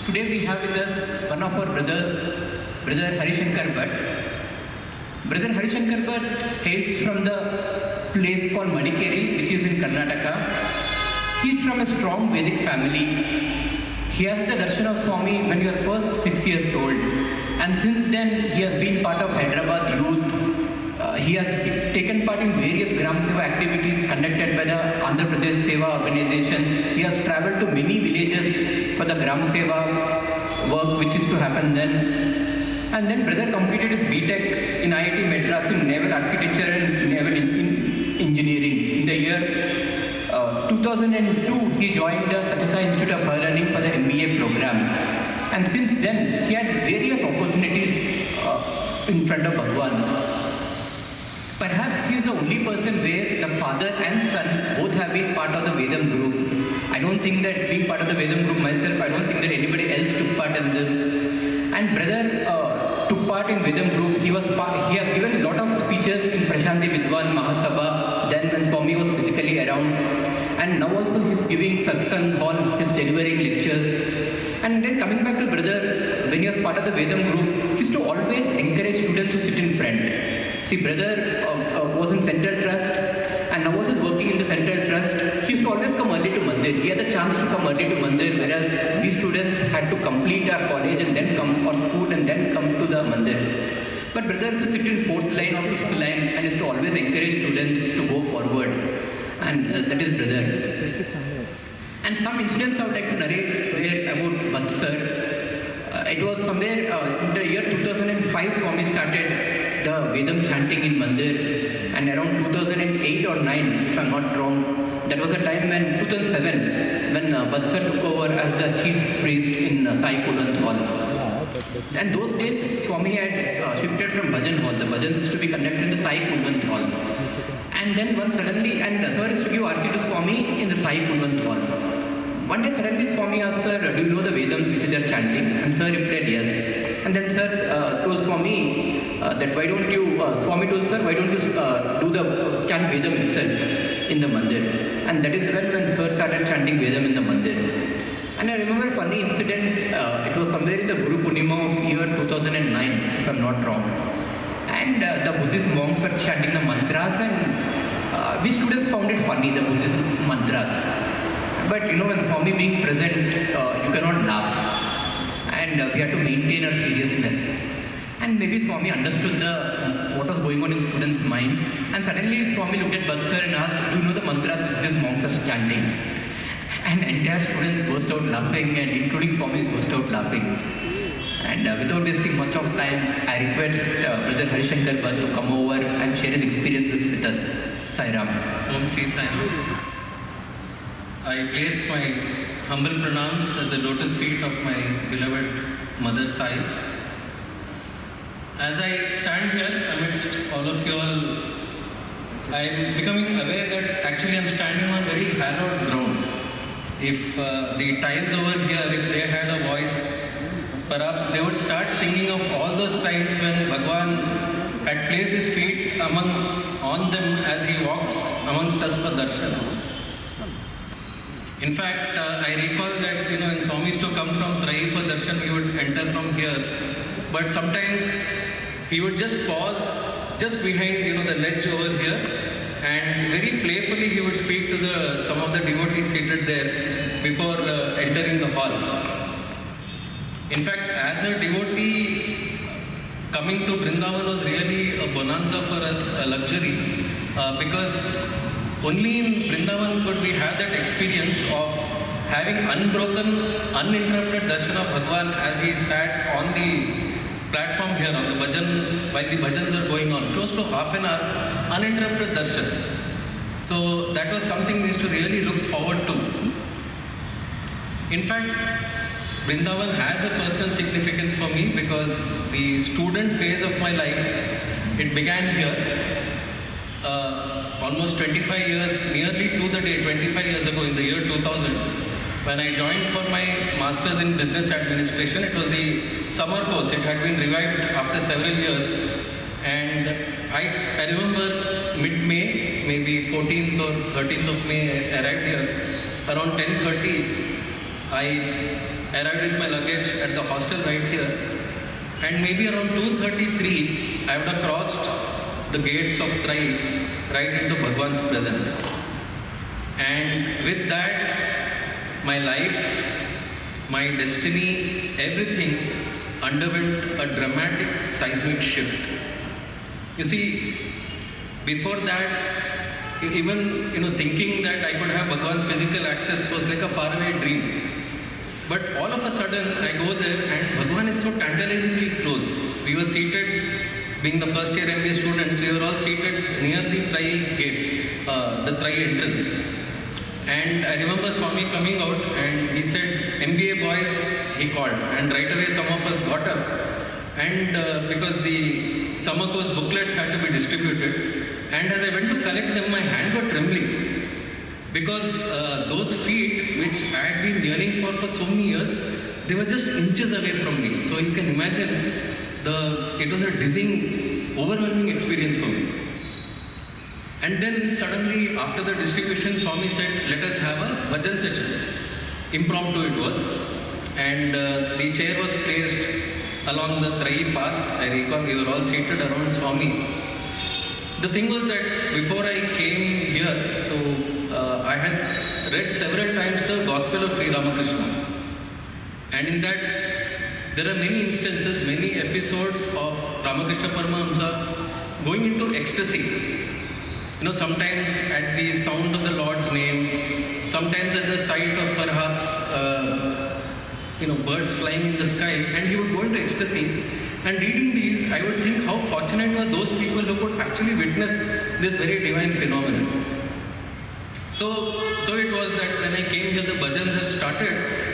Today we have with us one of our brothers, Brother Harish and Karp. Brother Harish and Karp hails from the place called Madikeri, which is in Karnataka. He is from a strong Vedic family. He has the darshan of Swami when he was first 6 years old, and since then he has been part of Hyderabad youth. He has taken part in various Gram Seva activities conducted by the Andhra Pradesh Seva organizations. He has travelled to many villages for the Gram Seva work which is to happen then. And then brother completed his BTech in IIT Madras in Naval Architecture and Naval Engineering. In the year 2002, he joined the Sathya Institute of Higher Learning for the MBA program. And since then, he had various opportunities in front of Bhagwan. Perhaps he is the only person where the father and son both have been part of the Vedam group. I don't think that being part of the Vedam group myself, I don't think that anybody else took part in this. And brother took part in Vedam group. He has given a lot of speeches in Prashanti Vidwan Mahasabha, then when Swami was physically around. And now also he is giving satsang hall, he is delivering lectures. And then coming back to brother, when he was part of the Vedam group, he used to always encourage students to sit in front. See, brother was in Central Trust, and now was working in the Central Trust. He used to always come early to Mandir. He had the chance to come early to Mandir, whereas these students had to complete our college and then come, or school and then come to the Mandir. But brother used to sit in 4th line or 5th line and used to always encourage students to go forward. And that is brother. And some incidents I would like to narrate were about Vatsar. It was somewhere in the year 2005 Swami started the Vedam chanting in Mandir, and around 2008 or 9, if I'm not wrong, that was a time when 2007 when Vatsar took over as the chief priest in Sai Kulant Hall. And those days Swami had shifted from Bhajan Hall. The bhajans used to be conducted in the Sai Kulant Hall. And then one suddenly, and Sir used to give Aarti to Swami in the Sai Kulant Hall. One day suddenly Swami asked, Sir, do you know the Vedams which they are chanting? And Sir replied, yes. And then Sir told Swami that why don't you, Swami told Sir, why don't you do the chant Vedam itself in the Mandir? And that is when Sir started chanting Vedam in the Mandir. And I remember a funny incident, it was somewhere in the Guru Purnima of year 2009, if I'm not wrong. And the Buddhist monks were chanting the mantras, and we students found it funny, the Buddhist mantras. But you know, when Swami being present, you cannot laugh. And we had to maintain our seriousness. And maybe Swami understood what was going on in the students' mind. And suddenly Swami looked at Vatsar and asked, do you know the mantras which these monks are chanting? And entire students burst out laughing, and including Swami burst out laughing. And without wasting much of time, I request Brother Harish and Karp to come over and share his experiences with us. Sai Ram. Om Shri Sai Ram. I place my humble pranams at the lotus feet of my beloved Mother Sai. As I stand here amidst all of you all, I am becoming aware that actually I am standing on very hallowed grounds. If the tiles over here, if they had a voice, perhaps they would start singing of all those times when Bhagwan had placed his feet on them as he walks amongst us for darshan. In fact, I recall that when Swami used to come from Trai for darshan, he would enter from here. But sometimes he would just pause just behind the ledge over here, and very playfully he would speak to some of the devotees seated there before entering the hall. In fact, as a devotee, coming to Brindavan was really a bonanza for us, a luxury, because only in Brindavan could we have that experience of having unbroken, uninterrupted darshan of Bhagwan as he sat on the platform here on the bhajan, while the bhajans were going on, close to half an hour, uninterrupted darshan. So that was something we used to really look forward to. In fact, Brindavan has a personal significance for me because the student phase of my life, it began here. Almost 25 years, nearly to the day, 25 years ago in the year 2000, when I joined for my Masters in Business Administration. It was the summer course. It had been revived after several years. And I remember mid-May, maybe 14th or 13th of May, I arrived here. Around 10:30, I arrived with my luggage at the hostel right here, and maybe around 2:33, I would have crossed the gates of Trai right into Bhagwan's presence. And with that, my life, my destiny, everything underwent a dramatic seismic shift. You see, before that, even thinking that I could have Bhagwan's physical access was like a faraway dream. But all of a sudden, I go there and Bhagwan is so tantalizingly close. We were seated, being the first year MBA students, we were all seated near the Trai gates, the Trai entrance. And I remember Swami coming out and he said, MBA boys, he called. And right away some of us got up. And because the summer course booklets had to be distributed. And as I went to collect them, my hands were trembling. Because those feet, which I had been yearning for so many years, they were just inches away from me. So you can imagine, it was a dizzying, overwhelming experience for me. And then suddenly, after the distribution, Swami said, let us have a bhajan session. Impromptu it was. And the chair was placed along the Trai path. I recall we were all seated around Swami. The thing was that before I came here I had read several times the Gospel of Sri Ramakrishna. And in that, there are many instances, many episodes of Ramakrishna Paramahamsa going into ecstasy. Sometimes at the sound of the Lord's name, sometimes at the sight of perhaps, birds flying in the sky, and he would go into ecstasy. And reading these, I would think how fortunate were those people who could actually witness this very divine phenomenon. So it was that when I came here, the bhajans had started,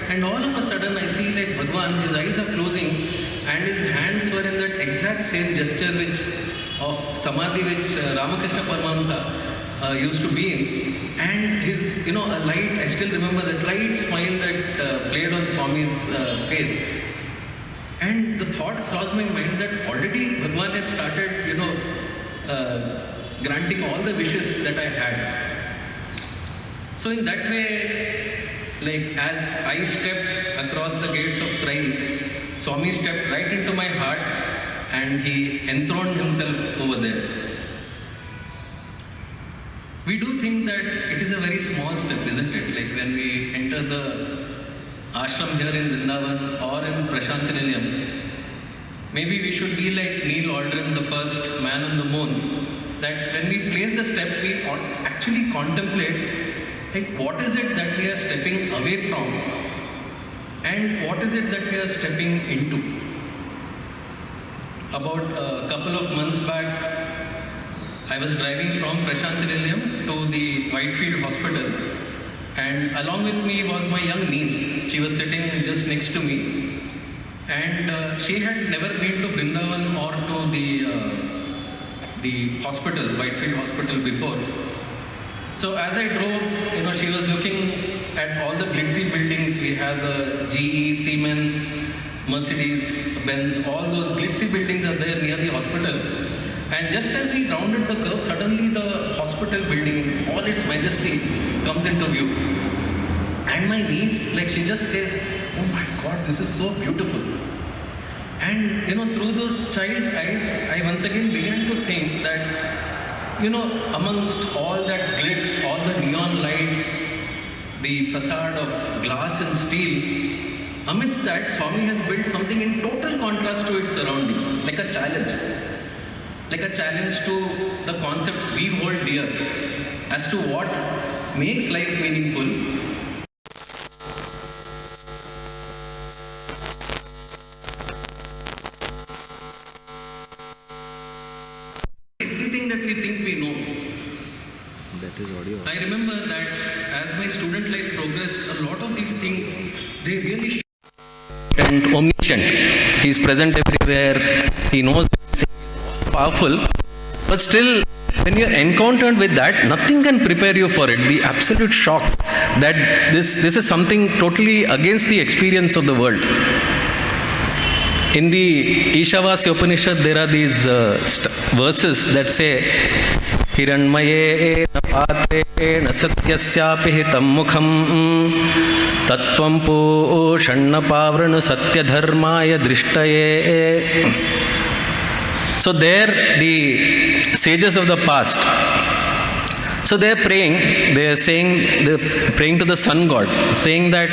and all of a sudden I see like Bhagwan, his eyes are closing, and his hands were in that exact same gesture of samadhi which Ramakrishna Paramahamsa used to be in. And his, a light, I still remember that light smile that played on Swami's face. And the thought crossed my mind that already Bhagwan had started, granting all the wishes that I had. So in that way, like as I stepped across the gates of Trai, Swami stepped right into my heart and he enthroned himself over there. We do think that it is a very small step, isn't it? Like when we enter the ashram here in Brindavan or in Prashantinilayam, maybe we should be like Neil Aldrin, the first man on the moon, that when we place the step, we actually contemplate like what is it that we are stepping away from and what is it that we are stepping into. About a couple of months back, I was driving from Prashantinilayam to the Whitefield Hospital, and along with me was my young niece. She was sitting just next to me, and she had never been to Brindavan or to the hospital, Whitefield Hospital before. So as I drove, she was looking at all the glitzy buildings. We have the GE, Siemens, Mercedes, Benz, all those glitzy buildings are there near the hospital. And just as we rounded the curve, suddenly the hospital building in all its majesty comes into view. And my niece, like she just says, oh my God, this is so beautiful. And through those child's eyes, I once again began to think that amongst all that glitz, all the neon lights, the facade of glass and steel, amidst that, Swami has built something in total contrast to its surroundings, like a challenge to the concepts we hold dear as to what makes life meaningful. Everything that we think we know. That is audio. I remember that as my student life progressed, a lot of these things, they really and omniscient. He is present everywhere. He knows everything. He is powerful. But still, when you are encountered with that, nothing can prepare you for it. The absolute shock that this is something totally against the experience of the world. In the Ishavasya Upanishad, there are these verses that say, हिरण्मयेन पात्रेण सत्यस्यापि हितं मुखं तत्त्वं पूषण्णपावृणु सत्यधर्माय दृष्टये. So there the sages of the past, so they are praying, they are saying, they are praying to the sun god, saying that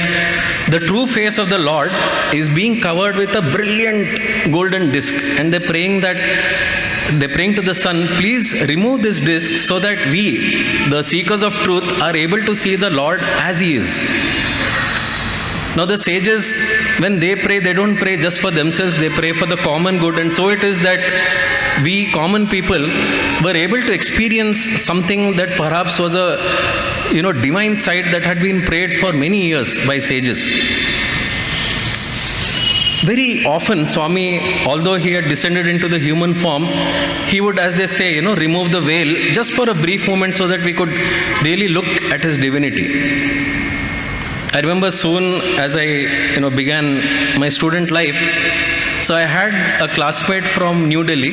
the true face of the Lord is being covered with a brilliant golden disc, and they're praying to the sun, please remove this disc so that we, the seekers of truth, are able to see the Lord as He is. Now the sages, when they pray, they don't pray just for themselves, they pray for the common good, and so it is that we common people were able to experience something that perhaps was a divine sight that had been prayed for many years by sages. Very often Swami, although he had descended into the human form, he would, as they say, remove the veil just for a brief moment so that we could really look at his divinity. I remember soon as I began my student life, so I had a classmate from New Delhi,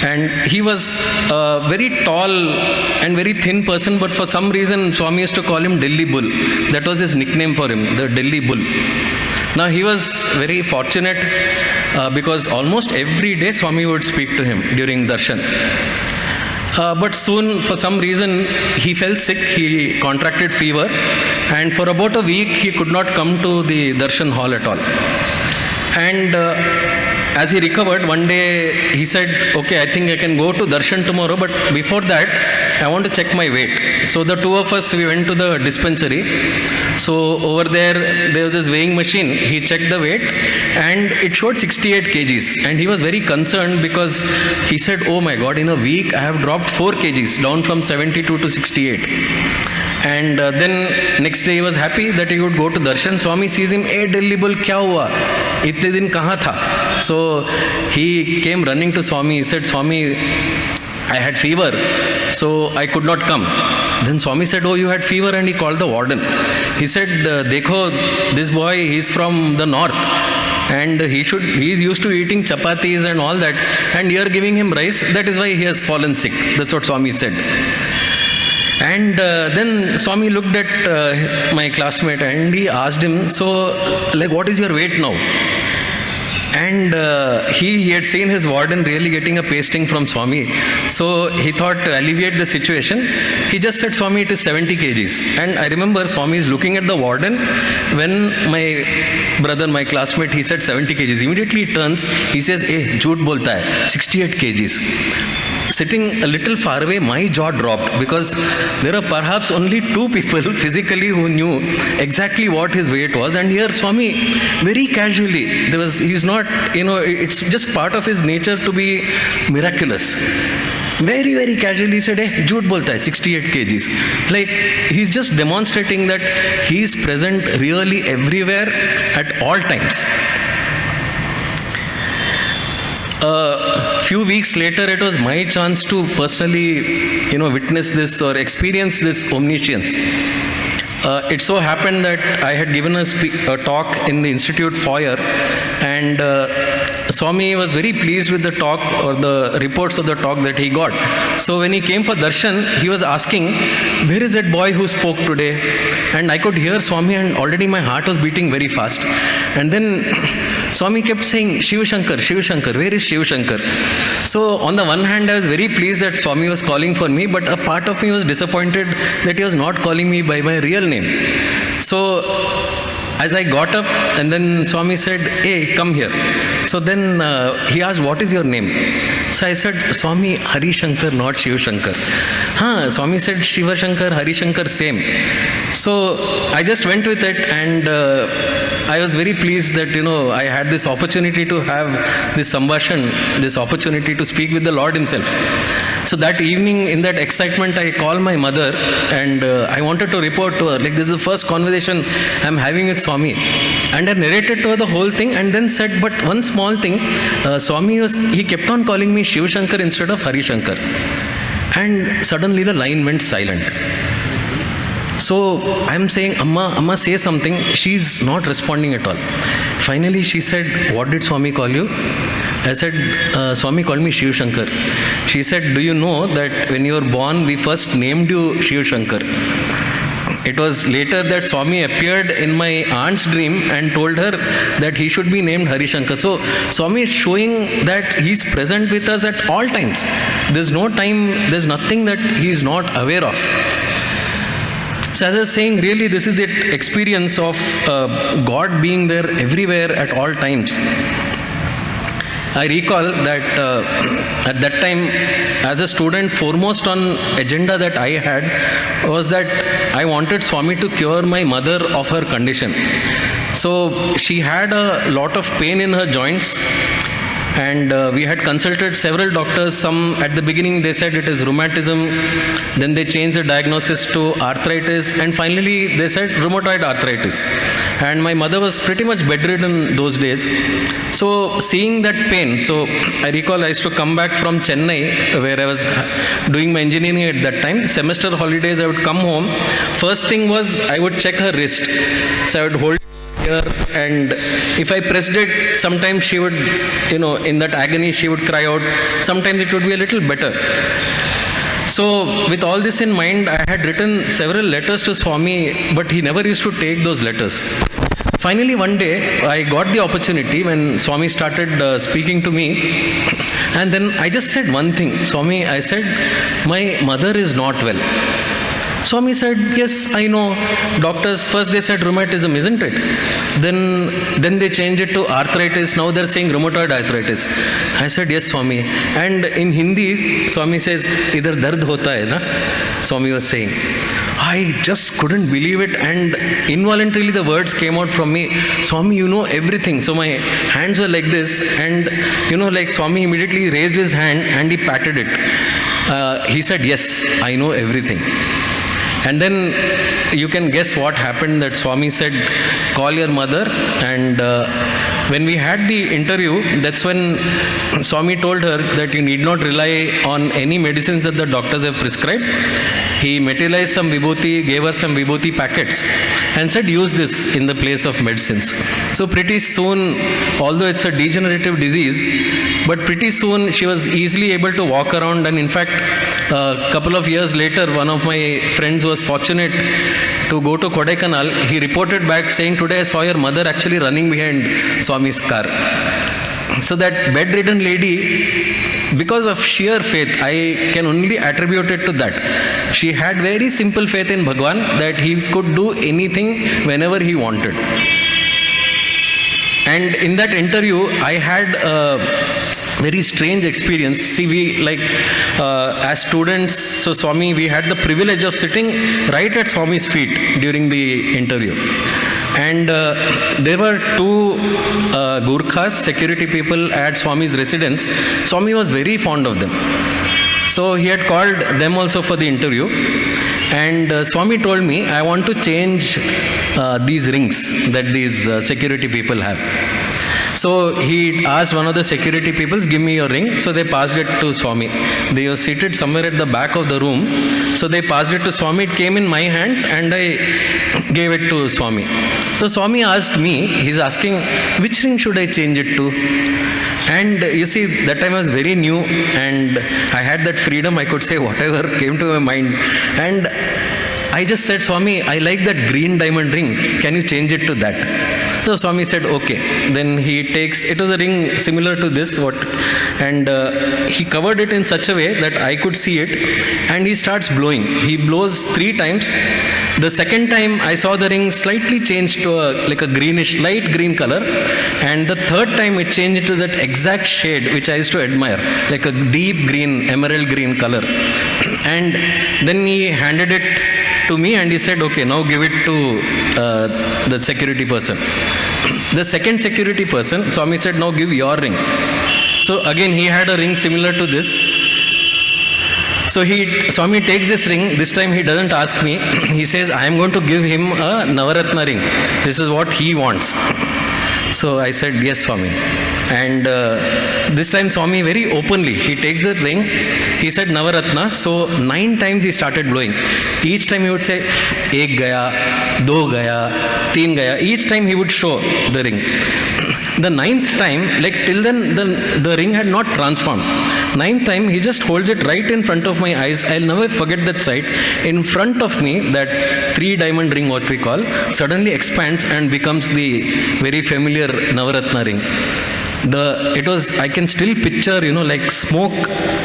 and he was a very tall and very thin person, but for some reason Swami used to call him Delhi Bull. That was his nickname for him, the Delhi Bull. Now he was very fortunate because almost every day Swami would speak to him during darshan. But soon, for some reason, he fell sick, he contracted fever, and for about a week he could not come to the darshan hall at all. And as he recovered, one day he said, okay, I think I can go to darshan tomorrow, but before that, I want to check my weight. So the two of us, we went to the dispensary. So over there was this weighing machine. He checked the weight and it showed 68 kgs. And he was very concerned because he said, oh my God, in a week I have dropped 4 kgs, down from 72 to 68. And then next day he was happy that he would go to darshan. Swami sees him, "Hey Delhi Bull, kya hua? Itne din kahan tha?" So he came running to Swami. He said, "Swami, I had fever, so I could not come." Then Swami said, "Oh, you had fever," and he called the warden. He said, "Dekho, this boy, he's from the north, and he's used to eating chapatis and all that, and you're giving him rice. That is why he has fallen sick." That's what Swami said. And then Swami looked at my classmate and he asked him, "So, what is your weight now?" And he had seen his warden really getting a pasting from Swami. So he thought to alleviate the situation, he just said, "Swami, it is 70 kgs. And I remember Swami is looking at the warden when my brother, my classmate, he said 70 kgs. Immediately he turns, he says, "Eh, jhoot bolta hai, 68 kgs. Sitting a little far away, my jaw dropped because there are perhaps only 2 people physically who knew exactly what his weight was. And here Swami, very casually, he's not, it's just part of his nature to be miraculous. Very, very casually said, "Hey, jhoot bolta hai, 68 kgs. Like, he's just demonstrating that he is present really everywhere at all times. A few weeks later, it was my chance to personally, witness this or experience this omniscience. It so happened that I had given a talk in the institute foyer, and Swami was very pleased with the talk or the reports of the talk that he got. So when he came for darshan, he was asking, "Where is that boy who spoke today?" And I could hear Swami, and already my heart was beating very fast. And then Swami kept saying, "Shiv Shankar, Shiv Shankar, where is Shiv Shankar?" So on the one hand, I was very pleased that Swami was calling for me, but a part of me was disappointed that he was not calling me by my real name. So as I got up, and then Swami said, "Hey, come here." So then he asked, "What is your name?" So I said, "Swami, Hari Shankar, not Shiv Shankar." Swami said, "Shiva Shankar, Hari Shankar, same." So I just went with it, and I was very pleased that, I had this opportunity to have this sambhashan, this opportunity to speak with the Lord Himself. So that evening, in that excitement, I called my mother, and I wanted to report to her, this is the first conversation I'm having with Swami. And I narrated to her the whole thing, and then said, but one small thing, Swami he kept on calling me Shiv Shankar instead of Hari Shankar. And suddenly the line went silent. So I'm saying, Amma, say something. She's not responding at all. Finally she said, "What did Swami call you?" I said, Swami called me Shiv Shankar. She said, do you know that when you were born, we first named you Shiv Shankar? It was later that Swami appeared in my aunt's dream and told her that he should be named Harish Shankar. So Swami is showing that he is present with us at all times. There's no time, there's nothing that he is not aware of. So as I was saying, really this is the experience of God being there everywhere at all times. I recall that at that time, as a student, foremost on agenda that I had was that I wanted Swami to cure my mother of her condition. So she had a lot of pain in her joints, and we had consulted several doctors. Some at the beginning they said it is rheumatism, then they changed the diagnosis to arthritis, and finally they said rheumatoid arthritis. And my mother was pretty much bedridden those days. So seeing that pain, so I recall I used to come back from Chennai, where I was doing my engineering at that time. Semester holidays, I would come home. First thing was I would check her wrist. So I would hold here, and if I pressed it, sometimes she would, in that agony, she would cry out. Sometimes it would be a little better. So with all this in mind, I had written several letters to Swami, but he never used to take those letters. Finally, one day, I got the opportunity when Swami started speaking to me, and then I just said one thing. Swami, I said, my mother is not well. Swami said, yes, I know. Doctors, first they said rheumatism, isn't it? Then they changed it to arthritis. Now they're saying rheumatoid arthritis. I said, yes, Swami. And in Hindi, Swami says, idhar dard hota hai na? Swami was saying. I just couldn't believe it, and involuntarily the words came out from me, Swami, you know everything. So my hands were like this, and like Swami immediately raised his hand and he patted it. He said, yes, I know everything. And then you can guess what happened, that Swami said, call your mother. And when we had the interview, that's when Swami told her that you need not rely on any medicines that the doctors have prescribed. He materialized some vibhuti, gave her some vibhuti packets, and said, use this in the place of medicines. So pretty soon, although it's a degenerative disease, but pretty soon she was easily able to walk around. And in fact, a couple of years later, one of my friends was fortunate to go to Kodaikanal. He reported back saying, today I saw your mother actually running behind Swami's car. So that bedridden lady, because of sheer faith, I can only attribute it to that. She had very simple faith in Bhagwan, that he could do anything whenever he wanted. And in that interview, I had a very strange experience. See, we as students, so Swami, we had the privilege of sitting right at Swami's feet during the interview. And there were two Gurkhas, security people at Swami's residence. Swami was very fond of them. So he had called them also for the interview. And Swami told me, I want to change these rings that these security people have. So he asked one of the security people, give me your ring. So they passed it to Swami. They were seated somewhere at the back of the room. So they passed it to Swami. It came in my hands and I gave it to Swami. So Swami asked me, he's asking, which ring should I change it to? And you see, that time I was very new and I had that freedom. I could say whatever came to my mind. And I just said, Swami, I like that green diamond ring. Can you change it to that? So Swami said, okay. Then he takes, it was a ring similar to this, and he covered it in such a way that I could see it, and he starts blowing. He blows 3 times. The second time I saw the ring slightly changed to like a greenish, light green color, and the third time it changed to that exact shade which I used to admire, like a deep green, emerald green color. And then he handed it to me and he said, okay, now give it to the security person. The second security person, Swami said, now give your ring. So again, he had a ring similar to this. So Swami takes this ring. This time he doesn't ask me. He says, I am going to give him a Navaratna ring. This is what he wants. So I said, yes, Swami. And this time Swami very openly, he takes the ring. He said Navaratna. So 9 times he started blowing. Each time he would say, ek gaya, do gaya, teen gaya. Each time he would show the ring. The ninth time, like till then the ring had not transformed. Ninth time, he just holds it right in front of my eyes. I'll never forget that sight. In front of me, that 3-diamond ring, what we call, suddenly expands and becomes the very familiar Navaratna ring. I can still picture, like smoke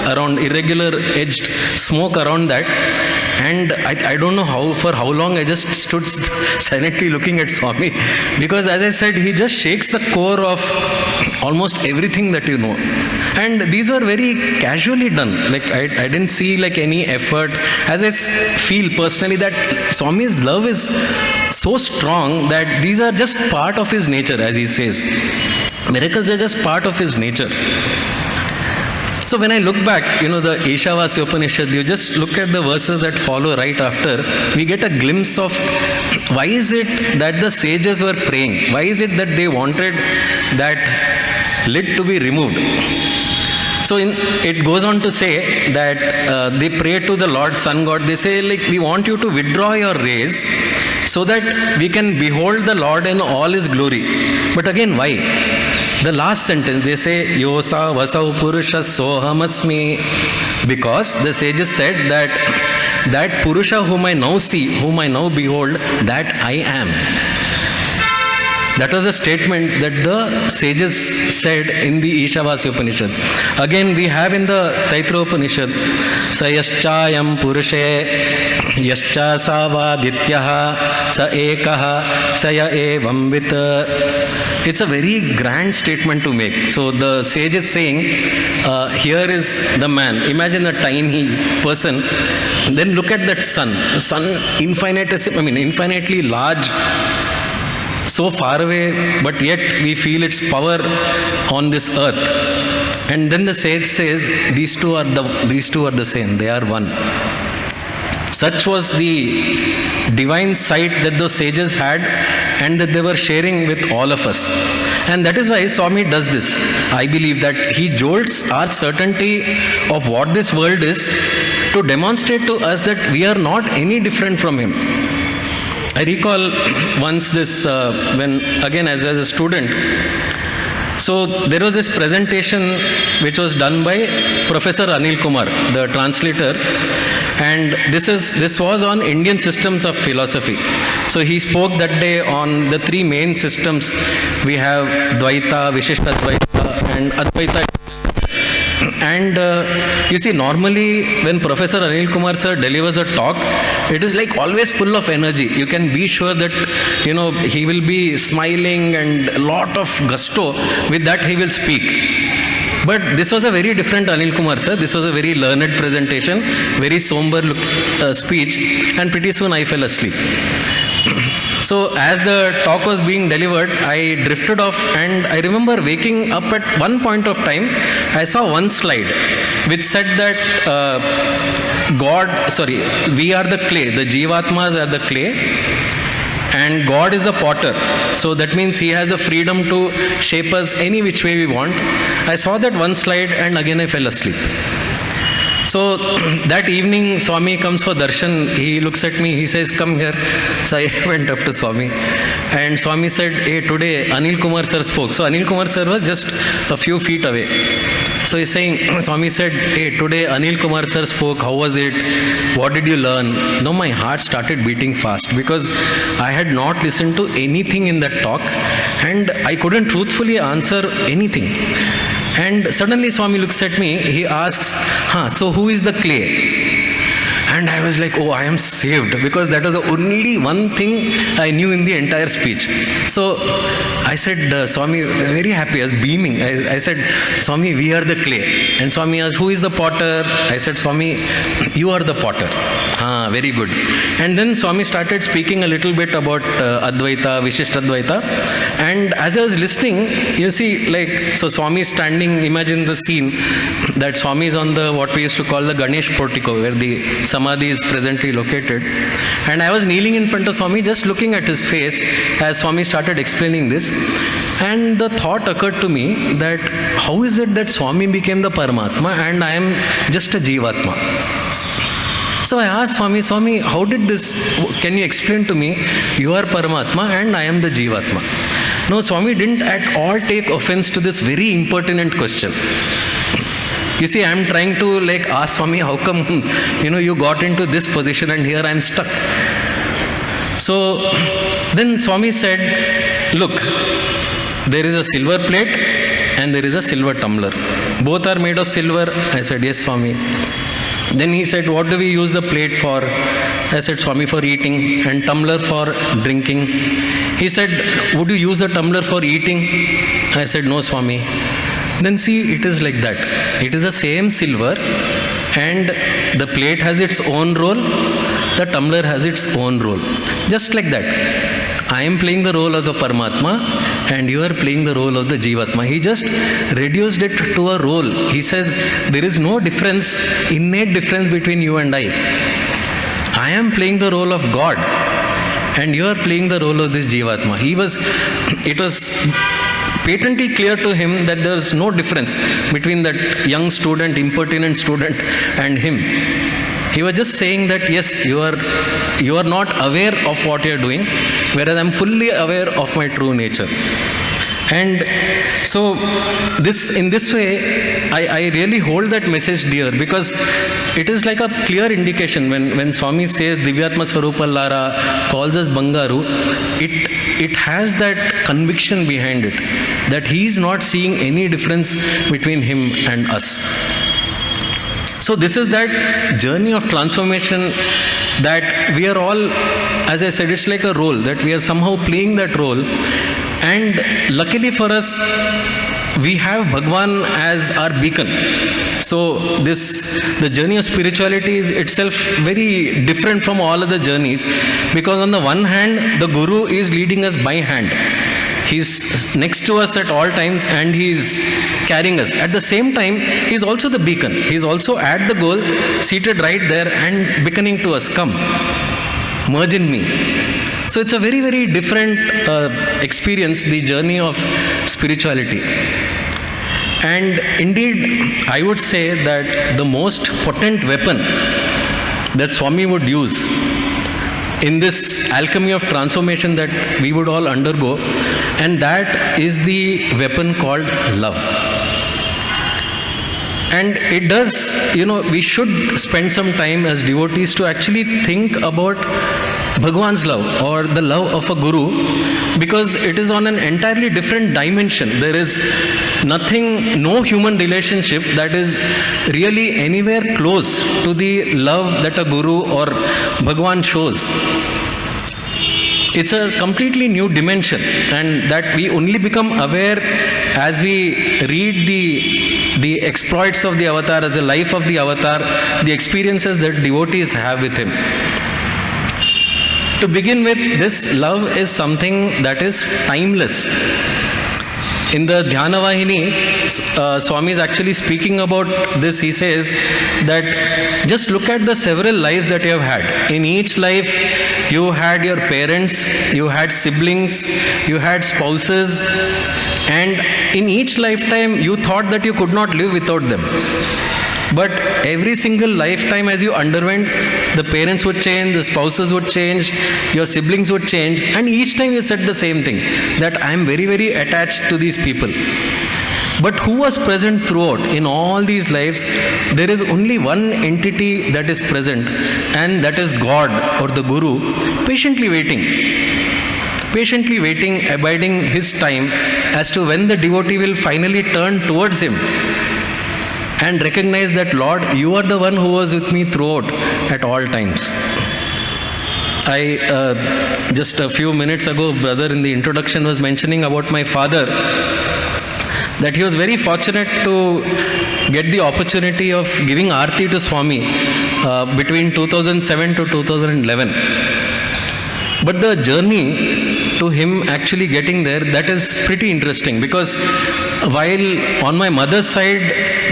around, irregular edged smoke around that. And I don't know for how long I just stood silently looking at Swami, because as I said, he just shakes the core of almost everything that you know. And these were very casually done. Like I didn't see like any effort. As I feel personally that Swami's love is so strong that these are just part of his nature, as he says. Miracles are just part of his nature. So when I look back, the Ishavasya Upanishad, you just look at the verses that follow right after, we get a glimpse of why is it that the sages were praying? Why is it that they wanted that lid to be removed? So it goes on to say that they pray to the Lord Sun God. They say, like, we want you to withdraw your rays so that we can behold the Lord in all His glory. But again, why? The last sentence, they say, Yosa vasau purushas sohamasmi, because the sages said that Purusha whom I now see, whom I now behold, that I am. That was a statement that the sages said in the Ishavasya Upanishad. Again, we have in the Taitra Upanishad, Sa yaschayam purushe yascha savadityaha sa ekaha saya evam vit. It's a very grand statement to make. So the sage is saying, here is the man. Imagine a tiny person. Then look at that sun. The sun infinitely large, so far away, but yet we feel its power on this earth. And then the sage says, these two are the same. They are one. Such was the divine sight that those sages had and that they were sharing with all of us. And that is why Swami does this. I believe that he jolts our certainty of what this world is to demonstrate to us that we are not any different from him. I recall once this, when again as a student, so there was this presentation which was done by Professor Anil Kumar, the translator, and this was on Indian systems of philosophy. So he spoke that day on the 3 main systems. We have Dvaita, Vishishtadvaita and Advaita. And you see, normally when Professor Anil Kumar sir delivers a talk, it is like always full of energy. You can be sure that, he will be smiling and a lot of gusto. With that he will speak. But this was a very different Anil Kumar sir. This was a very learned presentation, very somber speech, and pretty soon I fell asleep. So as the talk was being delivered, I drifted off, and I remember waking up at one point of time. I saw one slide which said that we are the clay, the Jivatmas are the clay, and God is the potter. So that means he has the freedom to shape us any which way we want. I saw that one slide and again I fell asleep. So that evening Swami comes for darshan. He looks at me, he says, come here. So I went up to Swami, and Swami said, hey, today Anil Kumar sir spoke. So Anil Kumar sir was just a few feet away. So he's saying, Swami said, hey, today Anil Kumar sir spoke. How was it? What did you learn? Now my heart started beating fast, because I had not listened to anything in that talk and I couldn't truthfully answer anything. And suddenly Swami looks at me, he asks, so who is the clay? And I was like, oh, I am saved, because that was the only one thing I knew in the entire speech. So I said, Swami, very happy, I was beaming. I said, Swami, we are the clay. And Swami asked, who is the potter? I said, Swami, you are the potter. Very good. And then Swami started speaking a little bit about Advaita, Vishishtadvaita. And as I was listening, you see, so Swami is standing, imagine the scene, that Swami is on what we used to call the Ganesh portico, where the Samadhi is presently located. And I was kneeling in front of Swami, just looking at his face as Swami started explaining this. And the thought occurred to me that how is it that Swami became the Paramatma and I am just a Jivatma? So I asked Swami, how did this, can you explain to me, you are Paramatma and I am the Jivatma? No, Swami didn't at all take offense to this very impertinent question. You see, I am trying to like ask Swami, how come, you got into this position and here I am stuck. So then Swami said, look, there is a silver plate and there is a silver tumbler. Both are made of silver. I said, yes, Swami. Then he said, what do we use the plate for? I said, Swami, for eating, and tumbler for drinking. He said, would you use the tumbler for eating? I said, no, Swami. Then see, it is like that. It is the same silver, and the plate has its own role, the tumbler has its own role. Just like that. I am playing the role of the Paramatma and you are playing the role of the Jivatma. He just reduced it to a role. He says there is no difference, innate difference between you and I. I am playing the role of God and you are playing the role of this Jivatma. It was patently clear to him that there is no difference between that young student, impertinent student and him. He was just saying that yes, you are not aware of what you are doing, whereas I am fully aware of my true nature. And so in this way, I really hold that message dear, because it is like a clear indication when Swami says Divyatma Swarupa Lara, calls us Bangaru, it has that conviction behind it, that he is not seeing any difference between him and us. So this is that journey of transformation that we are all, as I said, it's like a role, that we are somehow playing that role. And luckily for us, we have Bhagwan as our beacon. So the journey of spirituality is itself very different from all other journeys, because on the one hand, the Guru is leading us by hand. He's next to us at all times and he's carrying us. At the same time, he's also the beacon. He's also at the goal, seated right there and beckoning to us, come, merge in me. So it's a very, very different experience, the journey of spirituality. And indeed, I would say that the most potent weapon that Swami would use in this alchemy of transformation that we would all undergo, and that is the weapon called love. And it does, we should spend some time as devotees to actually think about Bhagwan's love or the love of a Guru, because it is on an entirely different dimension. There is no human relationship that is really anywhere close to the love that a Guru or Bhagwan shows. It's a completely new dimension, and that we only become aware as we read the exploits of the avatar, as the life of the avatar, the experiences that devotees have with him. To begin with, this love is something that is timeless. In the Dhyana Vahini, Swami is actually speaking about this. He says that just look at the several lives that you have had. In each life, you had your parents, you had siblings, you had spouses, and in each lifetime, you thought that you could not live without them. But every single lifetime as you underwent, the parents would change, the spouses would change, your siblings would change, and each time you said the same thing, that I am very, very attached to these people. But who was present throughout? In all these lives, there is only one entity that is present, and that is God or the Guru, patiently waiting, abiding his time as to when the devotee will finally turn towards him and recognize that, Lord, you are the one who was with me throughout at all times. I just a few minutes ago, brother in the introduction was mentioning about my father, that he was very fortunate to get the opportunity of giving Aarti to Swami between 2007 to 2011. But the journey to him actually getting there, that is pretty interesting, because while on my mother's side,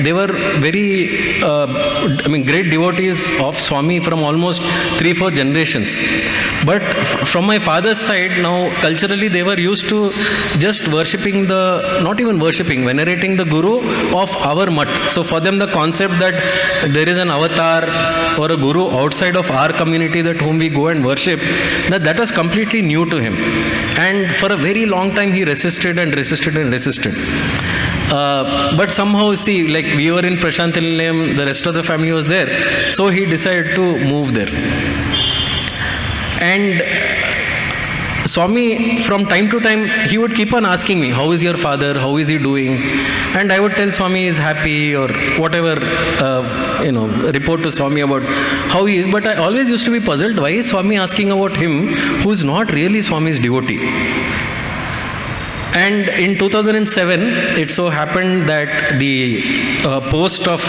they were very, great devotees of Swami from almost 3-4 generations. But from my father's side, now culturally they were used to just worshipping not even worshipping, venerating the guru of our mat. So for them the concept that there is an avatar or a guru outside of our community that whom we go and worship, that was completely new to him. And for a very long time he resisted and resisted and resisted. But somehow, see, like we were in Prashant Nilayam, the rest of the family was there, so he decided to move there. And Swami, from time to time, he would keep on asking me, how is your father, how is he doing? And I would tell Swami is happy or whatever, report to Swami about how he is. But I always used to be puzzled, why is Swami asking about him who is not really Swami's devotee? And in 2007, it so happened that the post of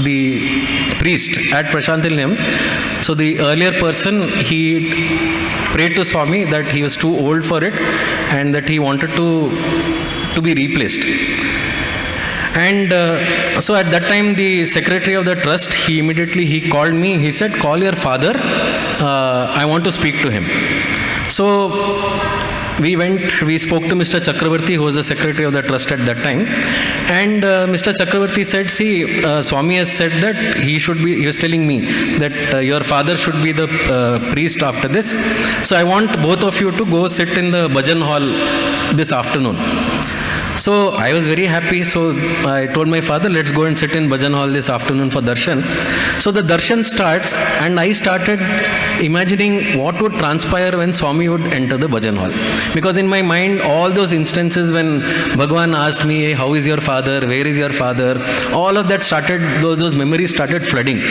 the priest at Prashant Nilayam, so the earlier person, he prayed to Swami that he was too old for it and that he wanted to be replaced. And so at that time, the secretary of the trust, he called me, he said, call your father, I want to speak to him. So we spoke to Mr. Chakravarti, who was the secretary of the trust at that time. And Mr. Chakravarti said, see, Swami has said that he was telling me that your father should be the priest after this. So I want both of you to go sit in the bhajan hall this afternoon. So I was very happy. So I told my father, let's go and sit in bhajan hall this afternoon for darshan. So the darshan starts and I started imagining what would transpire when Swami would enter the bhajan hall. Because in my mind, all those instances when Bhagwan asked me, hey, how is your father, where is your father, all of that started, those memories started flooding.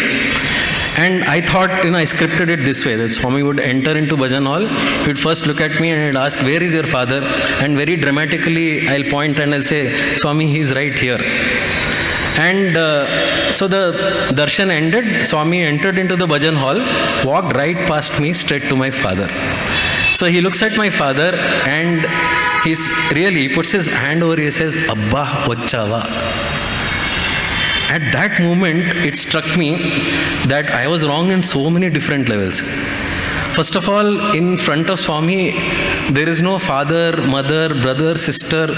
And I thought, I scripted it this way, that Swami would enter into bhajan hall, he would first look at me and he'd ask, where is your father? And very dramatically, I'll point and I'll say, Swami, he's right here. And so the darshan ended, Swami entered into the bhajan hall, walked right past me straight to my father. So he looks at my father and he puts his hand over, he says, Abba Vachava. At that moment, it struck me that I was wrong in so many different levels. First of all, in front of Swami, there is no father, mother, brother, sister.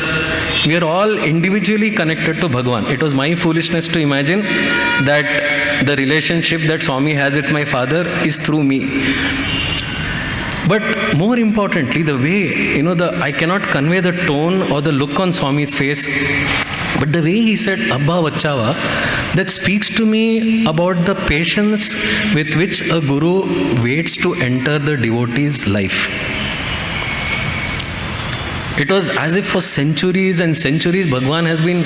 We are all individually connected to Bhagwan. It was my foolishness to imagine that the relationship that Swami has with my father is through me. But more importantly, the way, I cannot convey the tone or the look on Swami's face, but the way he said, Abba Vachava, that speaks to me about the patience with which a guru waits to enter the devotee's life. It was as if for centuries and centuries Bhagwan has been,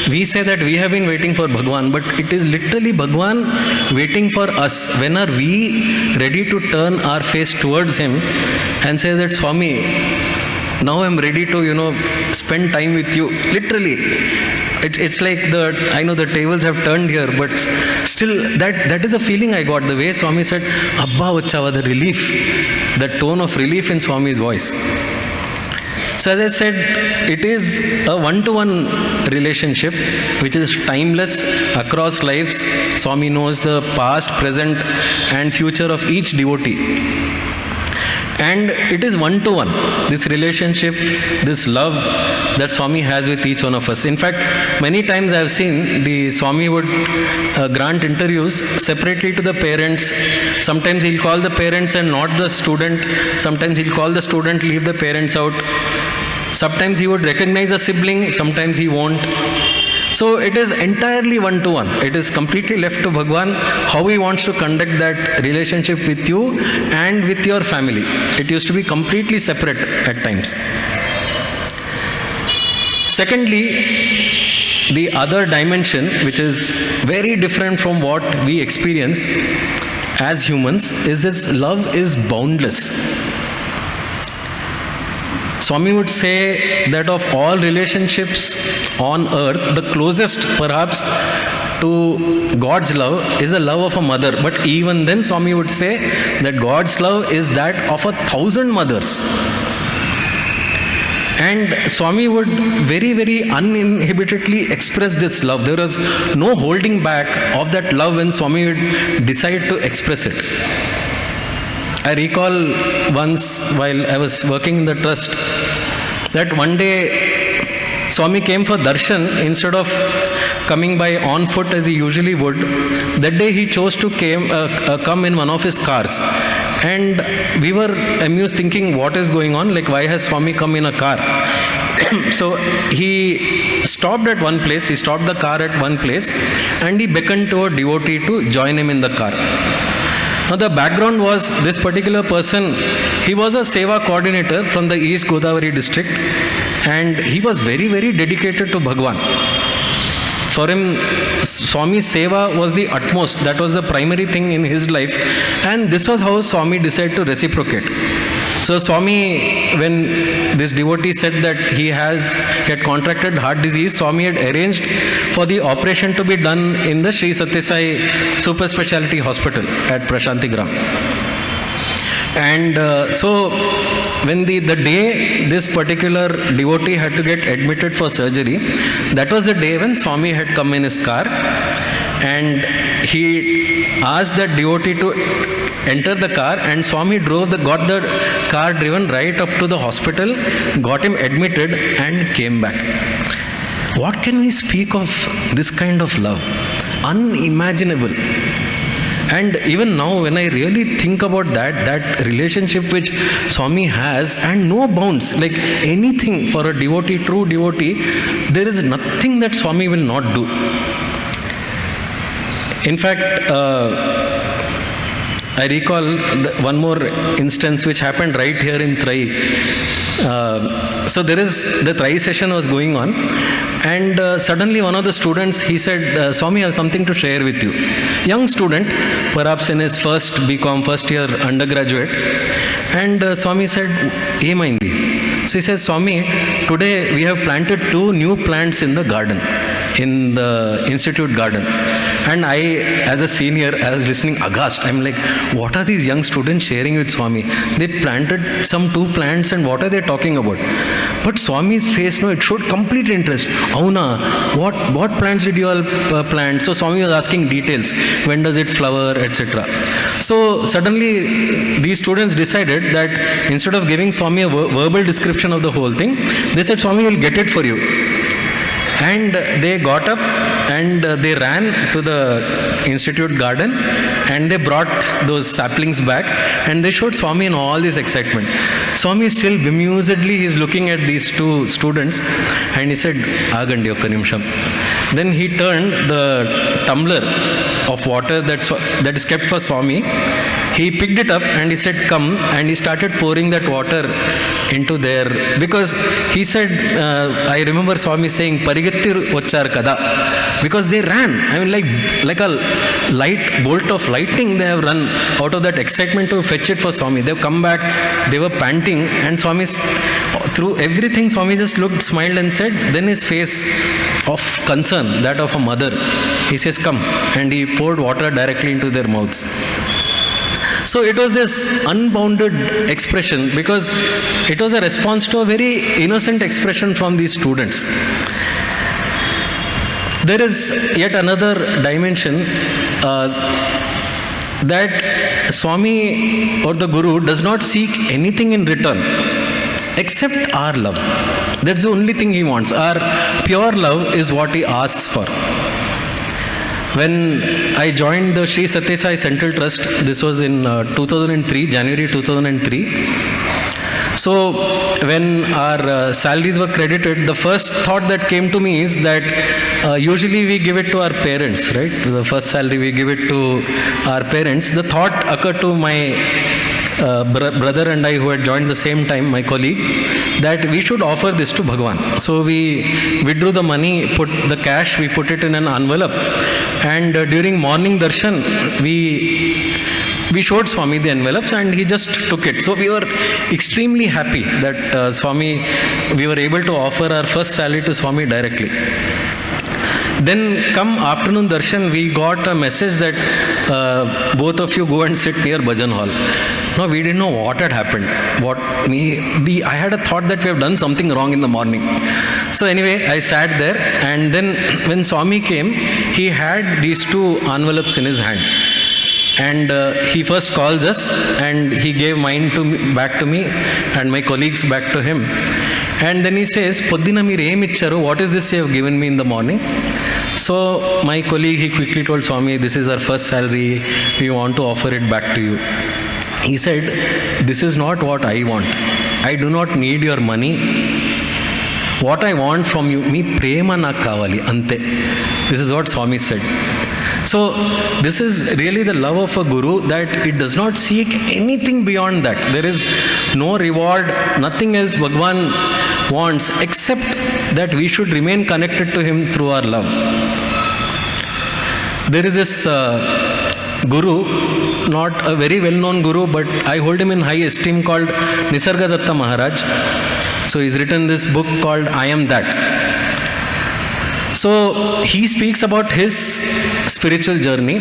we say that we have been waiting for Bhagwan, but it is literally Bhagwan waiting for us. When are we ready to turn our face towards him and say that, Swami, now I'm ready to, spend time with you. Literally. It's like I know the tables have turned here, but still that is a feeling I got. The way Swami said, Abba Vachava, the relief, the tone of relief in Swami's voice. So as I said, it is a one-to-one relationship which is timeless across lives. Swami knows the past, present and future of each devotee. And it is one-to-one, this relationship, this love that Swami has with each one of us. In fact, many times I have seen the Swami would grant interviews separately to the parents. Sometimes he'll call the parents and not the student. Sometimes he'll call the student, leave the parents out. Sometimes he would recognize a sibling, sometimes he won't. So it is entirely one-to-one. It is completely left to Bhagwan how he wants to conduct that relationship with you and with your family. It used to be completely separate at times. Secondly, the other dimension, which is very different from what we experience as humans, is this love is boundless. Swami would say that of all relationships on earth, the closest perhaps to God's love is the love of a mother. But even then Swami would say that God's love is that of 1,000 mothers. And Swami would very, very uninhibitedly express this love. There was no holding back of that love when Swami would decide to express it. I recall once while I was working in the trust that one day Swami came for darshan instead of coming by on foot as he usually would. That day he chose to come in one of his cars. And we were amused thinking, what is going on? Like, why has Swami come in a car? So he stopped at one place, he stopped the car at one place, and he beckoned to a devotee to join him in the car. Now the background was this particular person, he was a Seva coordinator from the East Godavari district, and he was very, very dedicated to Bhagwan. For him, Swami's Seva was the utmost, that was the primary thing in his life, and this was how Swami decided to reciprocate. So Swami, when this devotee said that he had contracted heart disease, Swami had arranged for the operation to be done in the Sri Sathya Sai Super Speciality Hospital at Prashantigram. And so when the day this particular devotee had to get admitted for surgery, that was the day when Swami had come in his car, and he asked that devotee to enter the car, and Swami got the car driven right up to the hospital, got him admitted, and came back. What can we speak of this kind of love? Unimaginable. And even now, when I really think about that relationship which Swami has, and no bounds, like anything for a devotee, true devotee, there is nothing that Swami will not do. In fact, I recall one more instance which happened right here in Trai. So the Trai session was going on, and suddenly one of the students, he said, Swami, I have something to share with you. Young student, perhaps in his first BCom, first year undergraduate, and Swami said, Emaindi. So he says, Swami, today we have planted 2 new plants in the garden, in the institute garden. And I, as a senior, I was listening aghast. I'm like, what are these young students sharing with Swami? They planted some 2 plants, and what are they talking about? But Swami's face, it showed complete interest. Auna, what plants did you all plant? So Swami was asking details. When does it flower, etc. So suddenly these students decided that instead of giving Swami a verbal description of the whole thing, they said, Swami will get it for you. And they got up and they ran to the institute garden, and they brought those saplings back, and they showed Swami in all this excitement. Swami is still bemusedly, he is looking at these 2 students, and he said, Agandi okka nimsham. Then he turned the tumbler of water that is kept for Swami. He picked it up and he said, come, and he started pouring that water into there, because he said, I remember Swami saying, Parigattir vachar kada, because they ran. I mean, like a bolt of lightning, they have run out of that excitement to fetch it for Swami. They have come back, they were panting, and Swami, through everything, Swami just looked, smiled and said, then his face of concern, that of a mother, he says, come, and he poured water directly into their mouths. So it was this unbounded expression, because it was a response to a very innocent expression from these students. There is yet another dimension that Swami or the Guru does not seek anything in return except our love. That's the only thing he wants. Our pure love is what he asks for. When I joined the Sri Sathya Sai Central Trust, this was in 2003, January 2003. So when our salaries were credited, the first thought that came to me is that usually we give it to our parents, right? The first salary we give it to our parents. The thought occurred to my brother and I, who had joined the same time, my colleague, that we should offer this to Bhagwan. So we withdrew the money, put the cash, we put it in an envelope, and during morning darshan, we showed Swami the envelopes, and he just took it. So we were extremely happy that we were able to offer our first salary to Swami directly. Then come afternoon darshan, we got a message that both of you go and sit near Bhajan Hall. No, we didn't know what had happened. I had a thought that we have done something wrong in the morning. So anyway, I sat there, and then when Swami came, he had these 2 envelopes in his hand. And he first calls us, and he gave mine back to me, and my colleagues back to him. And then he says, Poddina meer em icharu, what is this you have given me in the morning? So my colleague, he quickly told Swami, this is our first salary, we want to offer it back to you. He said, this is not what I want. I do not need your money. What I want from you, me prema na kavali, ante. This is what Swami said. So this is really the love of a guru, that it does not seek anything beyond that. There is no reward, nothing else Bhagwan wants except that we should remain connected to him through our love. There is this guru, not a very well-known guru, but I hold him in high esteem, called Nisargadatta Maharaj. So he's written this book called I Am That. So he speaks about his spiritual journey,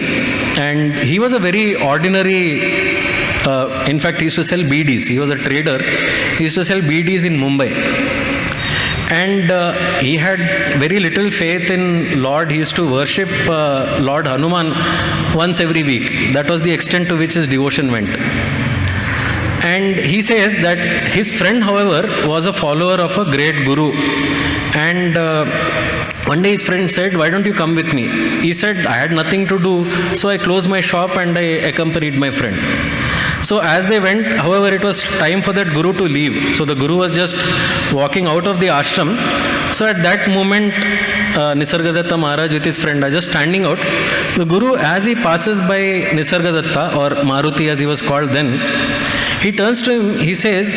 and he was a very ordinary, in fact he used to sell BDs, he was a trader, he used to sell BDs in Mumbai. And he had very little faith in Lord. He used to worship Lord Hanuman once every week. That was the extent to which his devotion went. And he says that his friend, however, was a follower of a great guru. And one day his friend said, why don't you come with me? He said, I had nothing to do, so I closed my shop and I accompanied my friend. So as they went, however, it was time for that guru to leave. So the guru was just walking out of the ashram. So at that moment, Nisargadatta Maharaj with his friend are just standing out. The guru, as he passes by Nisargadatta, or Maruti as he was called then, he turns to him, he says,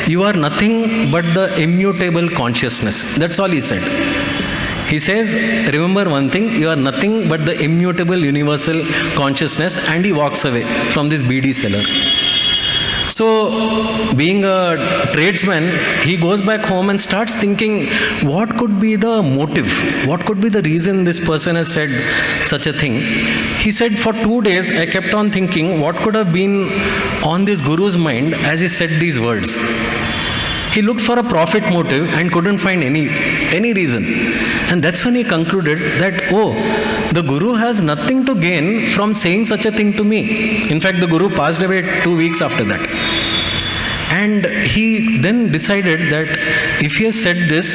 you are nothing but the immutable consciousness. That's all he said. He says, remember one thing, you are nothing but the immutable universal consciousness, and he walks away from this BD seller. So, being a tradesman, he goes back home and starts thinking, what could be the motive? What could be the reason this person has said such a thing? He said, for 2 days, I kept on thinking, what could have been on this guru's mind as he said these words? He looked for a profit motive and couldn't find any reason. And that's when he concluded that, oh, the guru has nothing to gain from saying such a thing to me. In fact, the guru passed away 2 weeks after that. And he then decided that if he has said this,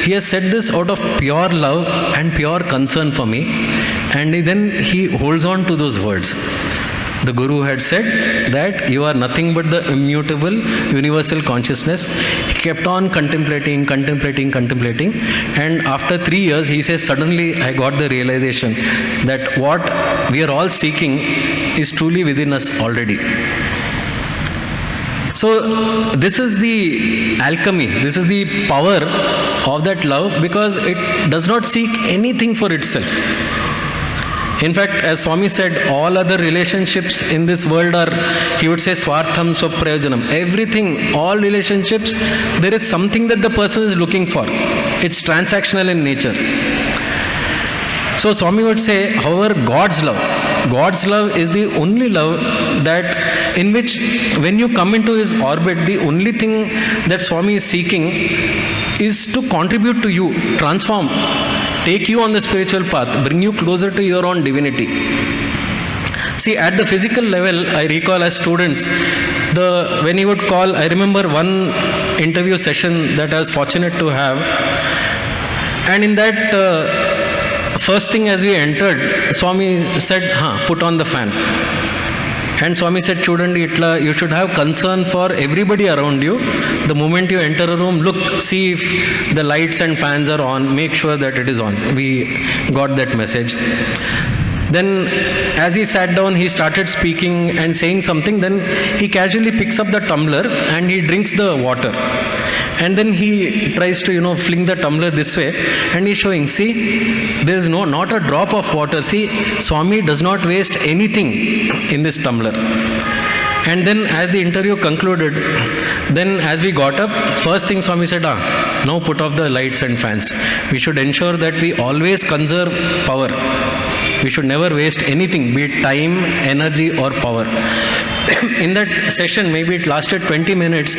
he has said this out of pure love and pure concern for me. And he holds on to those words. The Guru had said that you are nothing but the immutable universal consciousness. He kept on contemplating. And after 3 years, he says, suddenly I got the realization that what we are all seeking is truly within us already. So this is the alchemy, this is the power of that love, because it does not seek anything for itself. In fact, as Swami said, all other relationships in this world are, he would say, swartham swaprayojanam. Everything, all relationships, there is something that the person is looking for. It's transactional in nature. So Swami would say, however, God's love is the only love that in which when you come into his orbit, the only thing that Swami is seeking is to contribute to you, transform, take you on the spiritual path, bring you closer to your own divinity. See, at the physical level, I recall as students, when he would call, I remember one interview session that I was fortunate to have, and in that first thing as we entered, Swami said, put on the fan. And Swami said, Chudandi itla, you should have concern for everybody around you. The moment you enter a room, look, see if the lights and fans are on, make sure that it is on. We got that message. Then as he sat down, he started speaking and saying something. Then he casually picks up the tumbler and he drinks the water. And then he tries to, fling the tumbler this way, and he's showing, see, there is not a drop of water. See, Swami does not waste anything in this tumbler. And then as the interview concluded, then as we got up, first thing Swami said, now put off the lights and fans. We should ensure that we always conserve power. We should never waste anything, be it time, energy or power. In that session, maybe it lasted 20 minutes.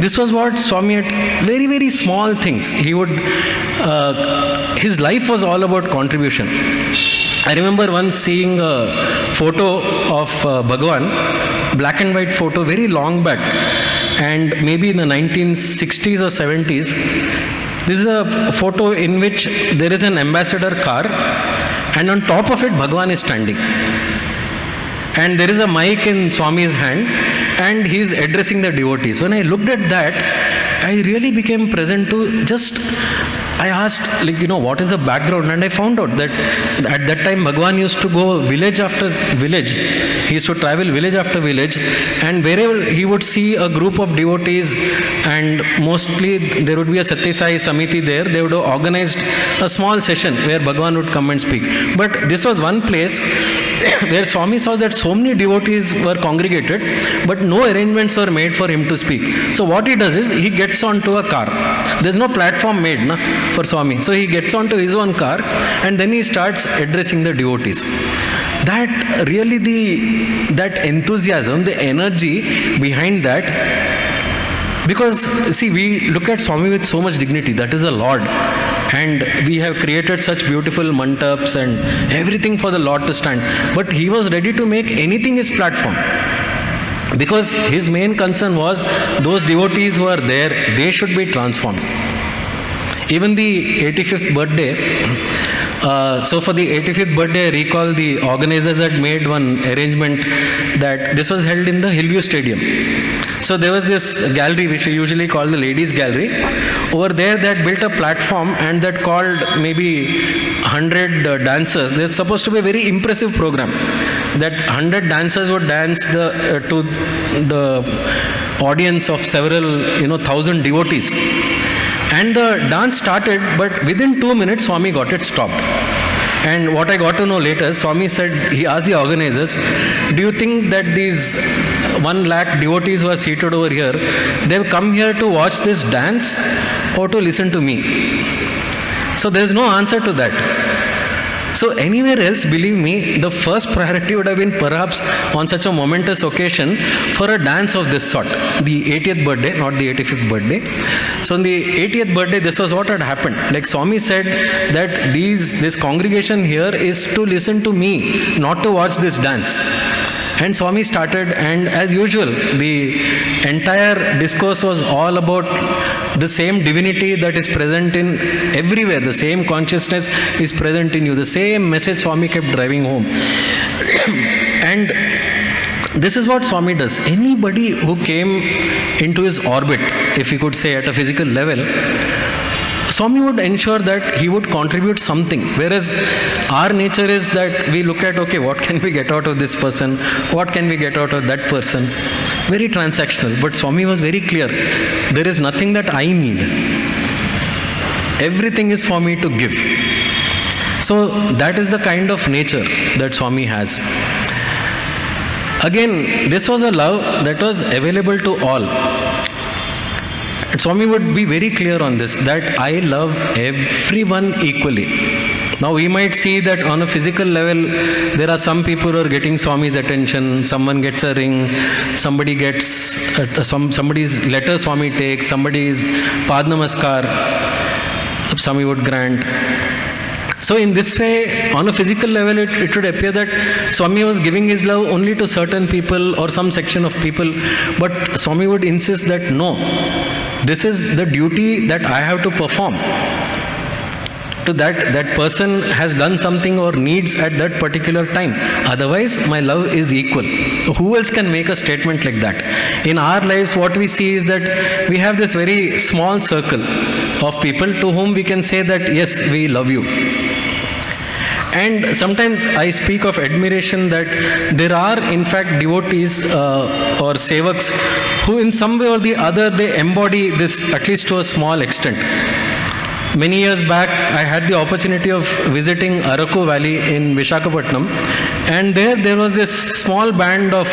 This was what Swami had, very, very small things. He would, his life was all about contribution. I remember once seeing a photo of Bhagavan, black and white photo, very long back, and maybe in the 1960s or 70s. This is a photo in which there is an ambassador car, and on top of it Bhagavan is standing. And there is a mic in Swami's hand, and he is addressing the devotees. When I looked at that, I really became present to just, I asked, what is the background? And I found out that at that time Bhagavan used to go village after village. He used to travel village after village, and wherever he would see a group of devotees, and mostly there would be a Satya Sai Samiti there, they would have organized a small session where Bhagavan would come and speak. But this was one place where Swami saw that so many devotees were congregated, but no arrangements were made for him to speak. So what he does is, he gets onto a car. There's no platform made for Swami. So he gets onto his own car, and then he starts addressing the devotees. That really, that enthusiasm, the energy behind that, because see, we look at Swami with so much dignity, that is a Lord, and we have created such beautiful mantaps and everything for the Lord to stand, but he was ready to make anything his platform, because his main concern was those devotees who are there, they should be transformed. Even the 85th birthday, so for the 85th birthday, I recall the organizers had made one arrangement that this was held in the Hillview Stadium. So there was this gallery which we usually call the ladies gallery. Over there they had built a platform, and that called maybe 100 dancers. There's supposed to be a very impressive program. That 100 dancers would dance to the audience of several, 1,000 devotees. And the dance started, but within 2 minutes Swami got it stopped. And what I got to know later, Swami said, he asked the organizers, do you think that these 1 lakh devotees who are seated over here, they've come here to watch this dance or to listen to me? So there's no answer to that. So anywhere else, believe me, the first priority would have been perhaps on such a momentous occasion for a dance of this sort. The 80th birthday, not the 85th birthday. So on the 80th birthday, this was what had happened. Like Swami said that this congregation here is to listen to me, not to watch this dance. And Swami started, and as usual, the entire discourse was all about the same divinity that is present in everywhere. The same consciousness is present in you. The same message Swami kept driving home. And this is what Swami does. Anybody who came into his orbit, if you could say at a physical level, Swami would ensure that he would contribute something. Whereas our nature is that we look at, okay, what can we get out of this person? What can we get out of that person? Very transactional. But Swami was very clear. There is nothing that I need. Everything is for me to give. So that is the kind of nature that Swami has. Again, this was a love that was available to all. Swami would be very clear on this, that I love everyone equally. Now we might see that on a physical level, there are some people who are getting Swami's attention, someone gets a ring, somebody gets, somebody's letter Swami takes, somebody's Pad Namaskar, Swami would grant. So in this way, on a physical level, it would appear that Swami was giving his love only to certain people or some section of people, but Swami would insist that no, this is the duty that I have to perform. To that person has done something or needs at that particular time. Otherwise, my love is equal. So who else can make a statement like that? In our lives, what we see is that we have this very small circle of people to whom we can say that, yes, we love you. And sometimes I speak of admiration that there are in fact devotees or sevaks who in some way or the other they embody this, at least to a small extent. Many years back, I had the opportunity of visiting Araku Valley in Visakhapatnam, and there was this small band of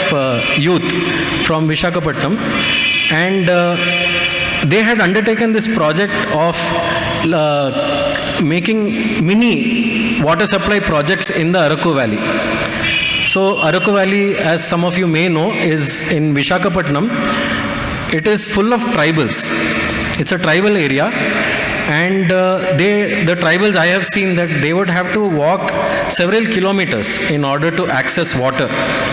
youth from Visakhapatnam, and they had undertaken this project of making mini water supply projects in the Araku Valley. So Araku Valley, as some of you may know, is in Visakhapatnam. It is full of tribals. It's a tribal area. and the tribals I have seen that they would have to walk several kilometers in order to access water,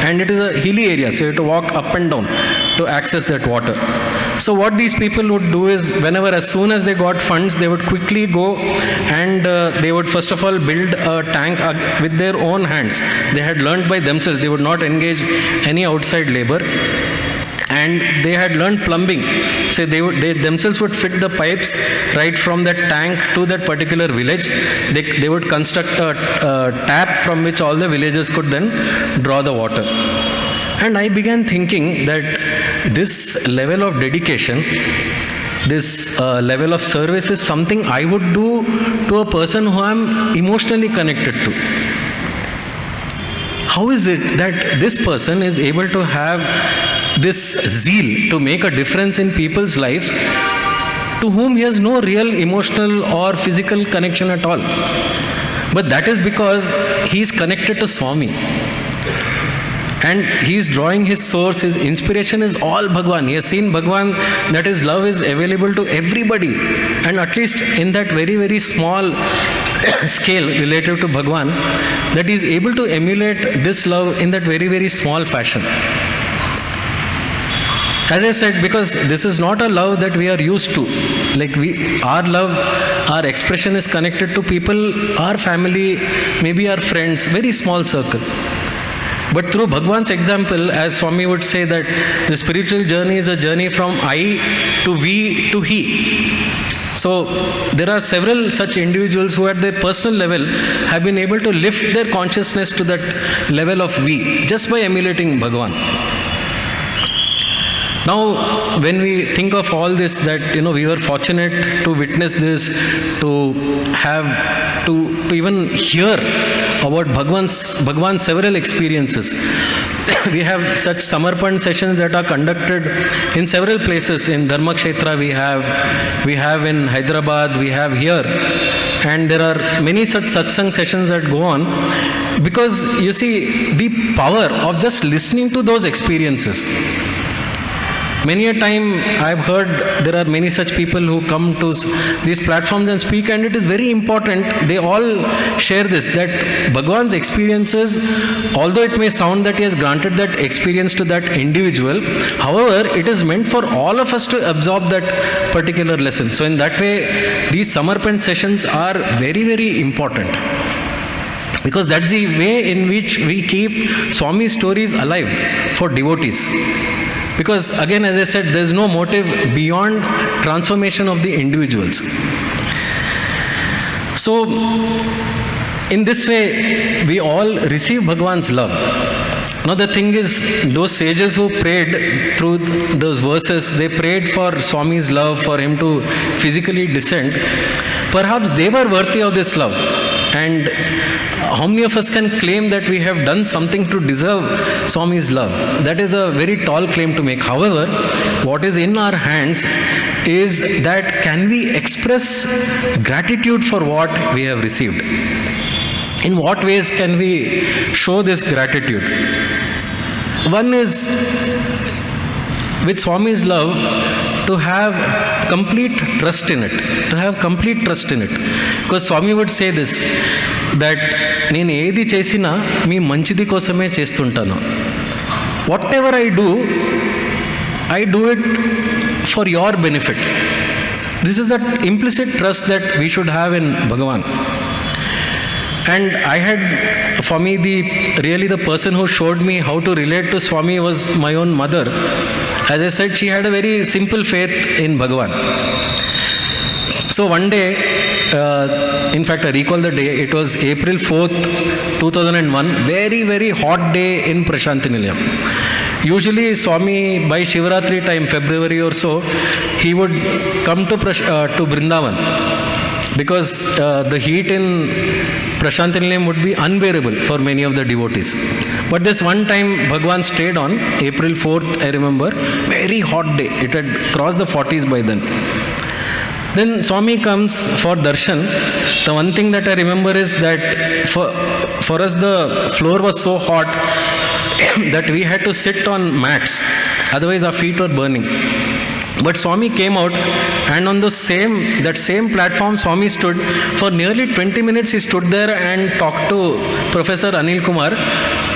and it is a hilly area, so you have to walk up and down to access that water. So what these people would do is, whenever, as soon as they got funds, they would quickly go and they would first of all build a tank with their own hands. They had learned by themselves. They would not engage any outside labor. And they had learned plumbing. So they themselves would fit the pipes right from that tank to that particular village. They would construct a tap from which all the villagers could then draw the water. And I began thinking that this level of dedication, this level of service is something I would do to a person who I am emotionally connected to. How is it that this person is able to have this zeal to make a difference in people's lives to whom he has no real emotional or physical connection at all? But that is because he is connected to Swami. And he is drawing his source, his inspiration is all Bhagwan. He has seen Bhagwan, that his love is available to everybody. And at least in that very, very small scale relative to Bhagwan, that he is able to emulate this love in that very, very small fashion. As I said, because this is not a love that we are used to. Like our love, our expression is connected to people, our family, maybe our friends, very small circle. But through Bhagwan's example, as Swami would say, that the spiritual journey is a journey from I to we to he. So there are several such individuals who at their personal level have been able to lift their consciousness to that level of we, just by emulating Bhagwan. Now, when we think of all this, that we were fortunate to witness this, to have to even hear about Bhagwan's several experiences. We have such Samarpan sessions that are conducted in several places. In Dharmakshetra we have in Hyderabad, we have here, and there are many such satsang sessions that go on, because you see the power of just listening to those experiences. Many a time I have heard there are many such people who come to these platforms and speak, and it is very important. They all share this, that Bhagwan's experiences, although it may sound that he has granted that experience to that individual, however, it is meant for all of us to absorb that particular lesson. So in that way, these Samarpan sessions are very, very important. Because that's the way in which we keep Swami's stories alive for devotees. Because again, as I said, there is no motive beyond transformation of the individuals. So, in this way, we all receive Bhagwan's love. Now the thing is, those sages who prayed through those verses, they prayed for Swami's love, for him to physically descend. Perhaps they were worthy of this love. And how many of us can claim that we have done something to deserve Swami's love? That is a very tall claim to make. However, what is in our hands is that can we express gratitude for what we have received? In what ways can we show this gratitude? One is with Swami's love, to have complete trust in it. To have complete trust in it. Because Swami would say this, that నేను ఏది చేసినా మీ మంచిది కోసమే చేస్తుంటాను. Whatever I do it for your benefit. This is that implicit trust that we should have in Bhagavan. And I had, for me, really the person who showed me how to relate to Swami was my own mother. As I said, she had a very simple faith in Bhagavan. So one day, in fact, I recall the day, it was April 4th, 2001, very, very hot day in Prashantinilayam. Usually, Swami, by Shivaratri time, February or so, he would come to Brindavan, because the heat in Prashantinilayam would be unbearable for many of the devotees. But this one time, Bhagwan stayed on, April 4th, I remember, very hot day. It had crossed the 40s by then. Then Swami comes for darshan. The one thing that I remember is that for us the floor was so hot that we had to sit on mats. Otherwise our feet were burning. But Swami came out and on that same platform Swami stood. For nearly 20 minutes he stood there and talked to Professor Anil Kumar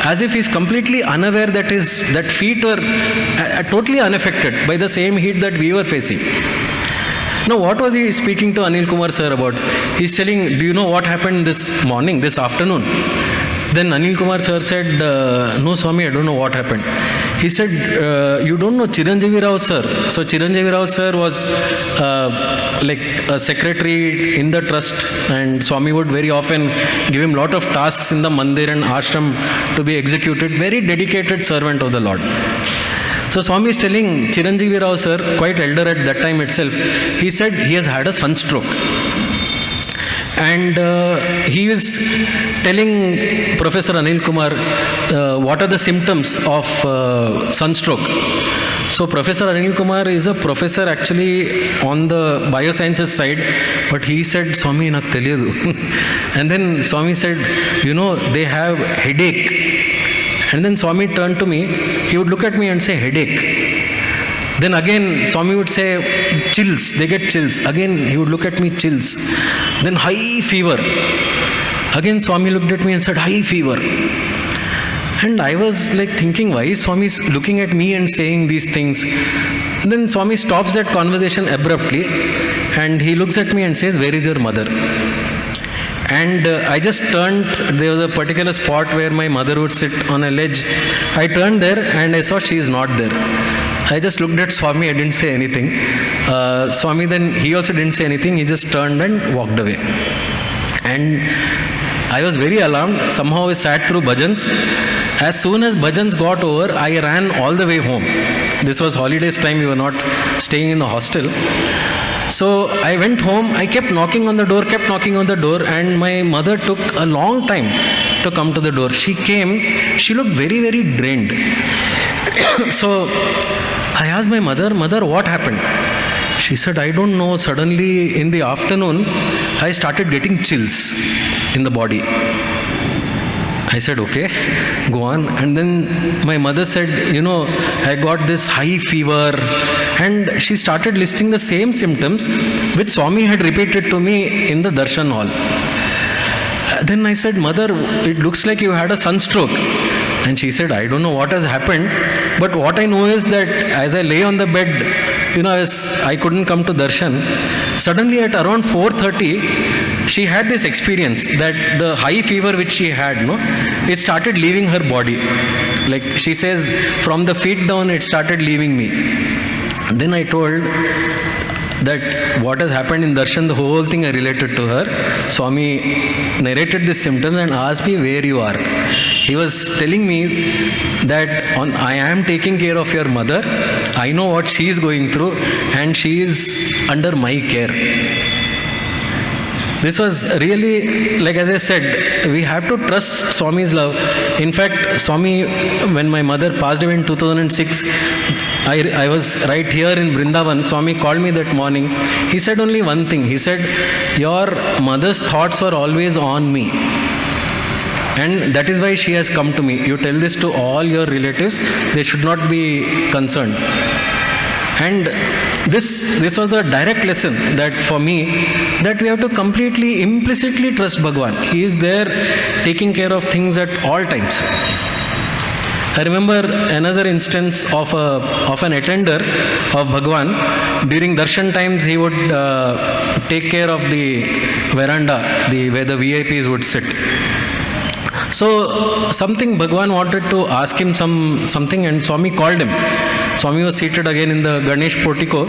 as if he's completely unaware that that feet were totally unaffected by the same heat that we were facing. Now, what was he speaking to Anil Kumar sir about? He's telling, do you know what happened this morning, this afternoon? Then Anil Kumar sir said, no Swami, I don't know what happened. He said, you don't know Chiranjeevi Rao sir. So Chiranjeevi Rao sir was like a secretary in the trust, and Swami would very often give him lot of tasks in the mandir and ashram to be executed. Very dedicated servant of the Lord. So Swami is telling Chiranjeevi Rao sir, quite elder at that time itself, he said he has had a sunstroke. And he is telling Professor Anil Kumar what are the symptoms of sunstroke. So Professor Anil Kumar is a professor actually on the biosciences side, but he said, Swami, nak teliyadu. And then Swami said, you know, they have headache. And then Swami turned to me, he would look at me and say, headache. Then again, Swami would say, chills, they get chills. Again, he would look at me, chills. Then high fever. Again, Swami looked at me and said, high fever. And I was like thinking, why is Swami looking at me and saying these things? Then Swami stops that conversation abruptly and he looks at me and says, where is your mother? And I just turned, there was a particular spot where my mother would sit on a ledge. I turned there and I saw she is not there. I just looked at Swami, I didn't say anything. Swami then, he also didn't say anything, he just turned and walked away. And I was very alarmed. Somehow I sat through bhajans. As soon as bhajans got over, I ran all the way home. This was holidays time, we were not staying in the hostel. So I went home, I kept knocking on the door, and my mother took a long time to come to the door. She came, she looked very, very drained. So I asked my mother, what happened? She said, I don't know, suddenly in the afternoon, I started getting chills in the body. I said, okay, go on. And then my mother said, you know, I got this high fever. And she started listing the same symptoms which Swami had repeated to me in the darshan hall. Then I said, Mother, it looks like you had a sunstroke. And she said, I don't know what has happened, but what I know is that as I lay on the bed, you know, as I couldn't come to darshan, suddenly at around 4:30, she had this experience that the high fever which she had, it started leaving her body. Like she says, from the feet down, it started leaving me. Then I told that what has happened in darshan, the whole thing I related to her. Swami narrated this symptom and asked me where you are. He was telling me that I am taking care of your mother. I know what she is going through and she is under my care. This was really, like as I said, we have to trust Swami's love. In fact, Swami, when my mother passed away in 2006, I was right here in Brindavan. Swami called me that morning. He said only one thing. He said, your mother's thoughts were always on me. And that is why she has come to me. You tell this to all your relatives, they should not be concerned. And this was a direct lesson that for me, that we have to completely, implicitly trust Bhagwan. He is there taking care of things at all times. I remember another instance of an attender of Bhagwan. During darshan times, he would take care of the veranda, where the VIPs would sit. So something Bhagwan wanted to ask him something, and Swami called him. Swami was seated again in the Ganesh portico.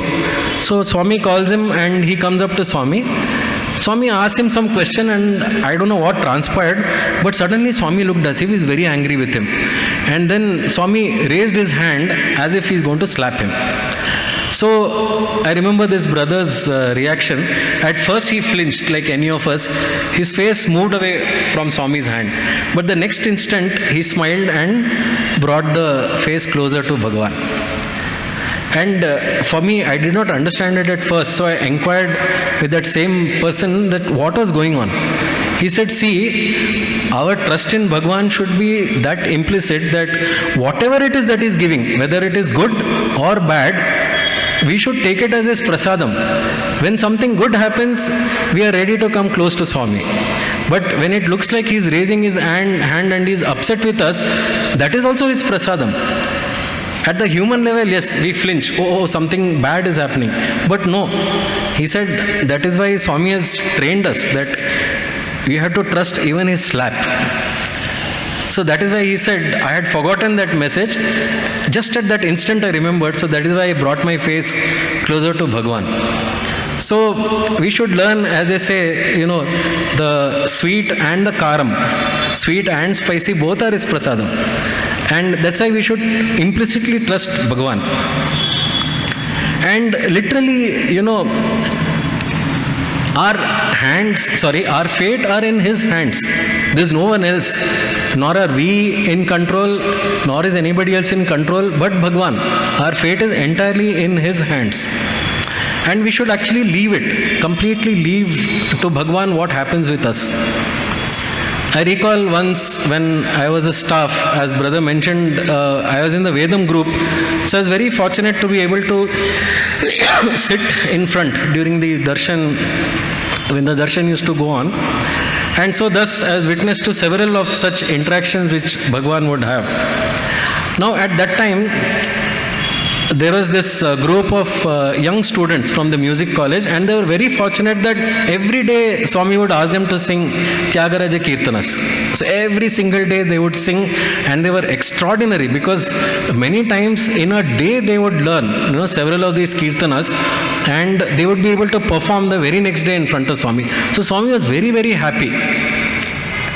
So Swami calls him and he comes up to Swami. Swami asks him some question and I don't know what transpired, but suddenly Swami looked as if he's very angry with him. And then Swami raised his hand as if he's going to slap him. So I remember this brother's reaction. At first he flinched like any of us. His face moved away from Swami's hand. But the next instant he smiled and brought the face closer to Bhagwan. And for me, I did not understand it at first. So I inquired with that same person that what was going on. He said, see, our trust in Bhagwan should be that implicit that whatever it is that he is giving, whether it is good or bad, we should take it as his prasadam. When something good happens, we are ready to come close to Swami. But when it looks like he's raising his hand and he's upset with us, that is also his prasadam. At the human level, yes, we flinch. Oh, something bad is happening. But no, he said that is why Swami has trained us, that we have to trust even his slap. So that is why he said, I had forgotten that message. Just at that instant I remembered. So that is why I brought my face closer to Bhagwan. So we should learn, as they say, the sweet and the karam. Sweet and spicy, both are his prasadam. And that's why we should implicitly trust Bhagwan. And literally, our fate are in his hands. There's no one else. Nor are we in control, nor is anybody else in control, but Bhagwan. Our fate is entirely in his hands. And we should actually leave it, completely leave to Bhagwan what happens with us. I recall once when I was a staff, as brother mentioned, I was in the Vedam group, so I was very fortunate to be able to sit in front during the darshan, when the darshan used to go on. And so thus I was witness to several of such interactions which Bhagwan would have. Now at that time, there was this group of young students from the music college, and they were very fortunate that every day Swami would ask them to sing Tyagaraja Kirtanas. So every single day they would sing, and they were extraordinary because many times in a day they would learn several of these Kirtanas, and they would be able to perform the very next day in front of Swami. So Swami was very, very happy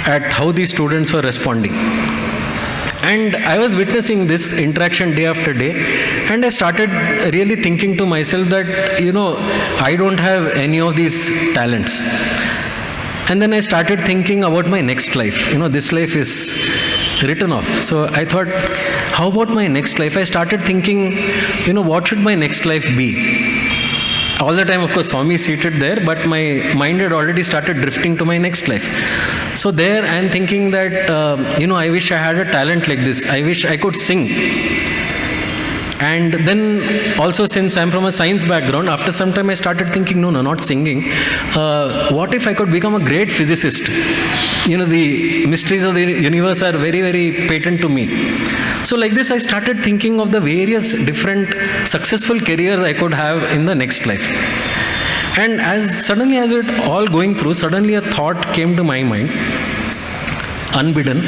at how these students were responding. And I was witnessing this interaction day after day, and I started really thinking to myself that, I don't have any of these talents. And then I started thinking about my next life. This life is written off. So I thought, how about my next life? I started thinking, what should my next life be? All the time, of course, Swami is seated there, but my mind had already started drifting to my next life. So there I am thinking that, I wish I had a talent like this. I wish I could sing. And then also, since I'm from a science background, after some time I started thinking, no, not singing. What if I could become a great physicist? The mysteries of the universe are very, very patent to me. So like this, I started thinking of the various different successful careers I could have in the next life. And as it all going through, suddenly a thought came to my mind, unbidden,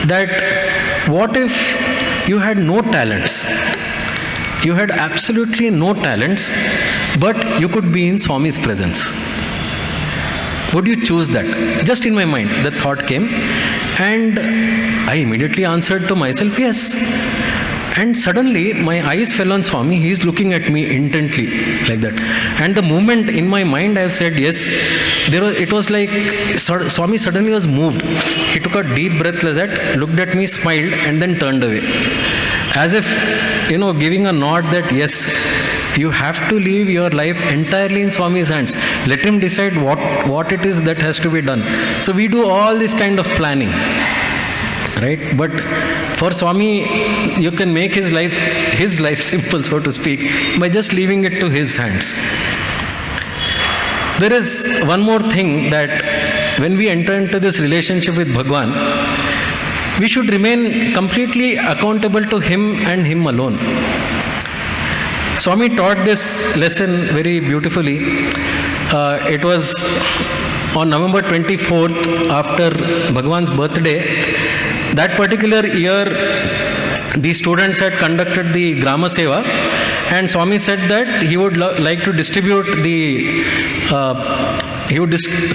that what if you had no talents? You had absolutely no talents, but you could be in Swami's presence. Would you choose that? Just in my mind, the thought came, and I immediately answered to myself, yes. And suddenly my eyes fell on Swami. He is looking at me intently like that. And the moment in my mind I have said yes, it was like Swami suddenly was moved. He took a deep breath like that, looked at me, smiled, and then turned away. As if, giving a nod that yes, you have to leave your life entirely in Swami's hands. Let him decide what it is that has to be done. So we do all this kind of planning, right? But for Swami, you can make his life simple, so to speak, by just leaving it to his hands. There is one more thing, that when we enter into this relationship with Bhagwan, we should remain completely accountable to him and him alone. Swami taught this lesson very beautifully. It was on November 24th, after Bhagwan's birthday. That particular year, the students had conducted the Grama Seva, and Swami said that he would like to distribute the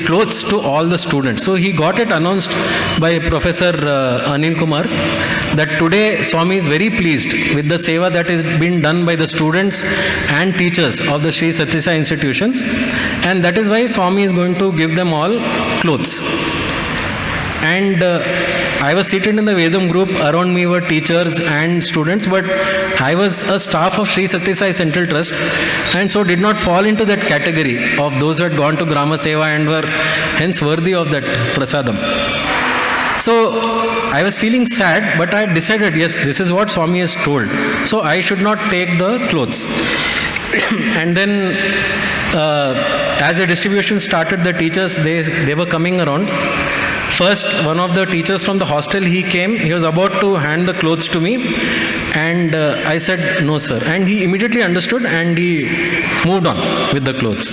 clothes to all the students. So he got it announced by Professor Anil Kumar that today Swami is very pleased with the seva that is being done by the students and teachers of the Sri Sathya Sai institutions, and that is why Swami is going to give them all clothes. And I was seated in the Vedam group. Around me were teachers and students, but I was a staff of Sri Sathya Sai Central Trust, and so did not fall into that category of those who had gone to Grama Seva and were hence worthy of that prasadam. So I was feeling sad, but I had decided, yes, this is what Swami has told, so I should not take the clothes. And then as the distribution started, the teachers, they were coming around. First, one of the teachers from the hostel, he came, he was about to hand the clothes to me, and I said, no sir. And he immediately understood and he moved on with the clothes.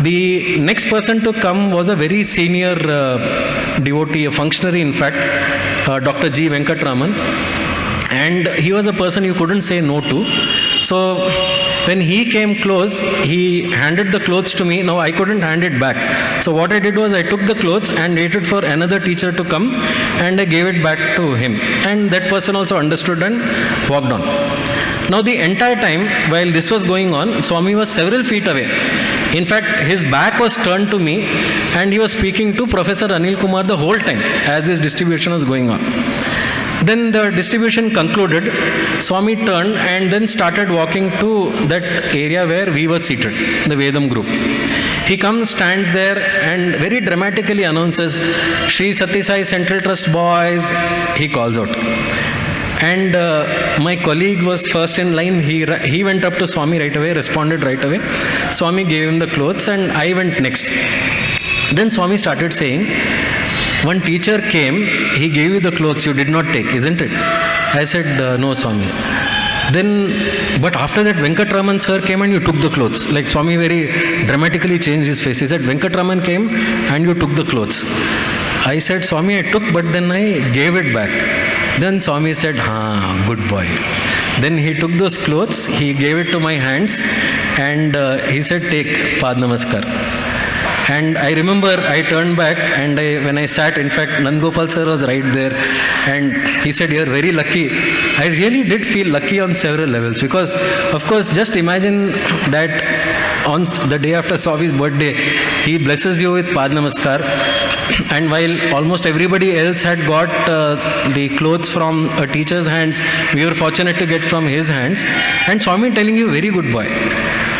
The next person to come was a very senior devotee, a functionary in fact, Dr. G. Venkatraman. And he was a person you couldn't say no to. So when he came close, he handed the clothes to me. Now I couldn't hand it back. So what I did was I took the clothes and waited for another teacher to come, and I gave it back to him. And that person also understood and walked on. Now the entire time while this was going on, Swami was several feet away. In fact, his back was turned to me and he was speaking to Professor Anil Kumar the whole time as this distribution was going on. Then the distribution concluded, Swami turned and then started walking to that area where we were seated, the Vedam group. He comes, stands there and very dramatically announces, Sri Sathya Sai Central Trust boys, he calls out. And my colleague was first in line. He went up to Swami right away, responded right away. Swami gave him the clothes and I went next. Then Swami started saying, one teacher came, he gave you the clothes, you did not take, isn't it? I said, no Swami. Then, but after that Venkatraman sir came and you took the clothes. Like Swami very dramatically changed his face. He said, Venkatraman came and you took the clothes. I said, Swami, I took, but then I gave it back. Then Swami said, good boy. Then he took those clothes, he gave it to my hands, and he said, take Pad Namaskar. And I remember I turned back and when I sat, in fact, Nandgopal sir was right there and he said, you're very lucky. I really did feel lucky on several levels because, of course, just imagine that on the day after Swami's birthday, he blesses you with Pad Namaskar. And while almost everybody else had got the clothes from a teacher's hands, we were fortunate to get from his hands. And Swami telling you, very good boy.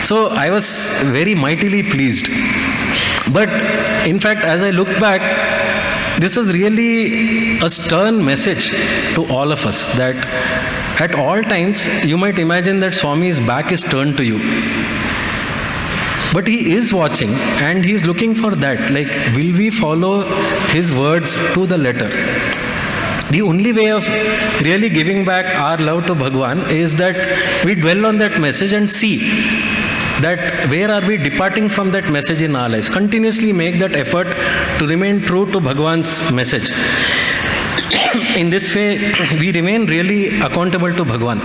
So I was very mightily pleased. But in fact, as I look back, this is really a stern message to all of us that at all times, you might imagine that Swami's back is turned to you. But he is watching and he is looking for that. Like, will we follow his words to the letter? The only way of really giving back our love to Bhagwan is that we dwell on that message and see that where are we departing from that message in our lives. Continuously make that effort to remain true to Bhagwan's message. In this way, we remain really accountable to Bhagwan.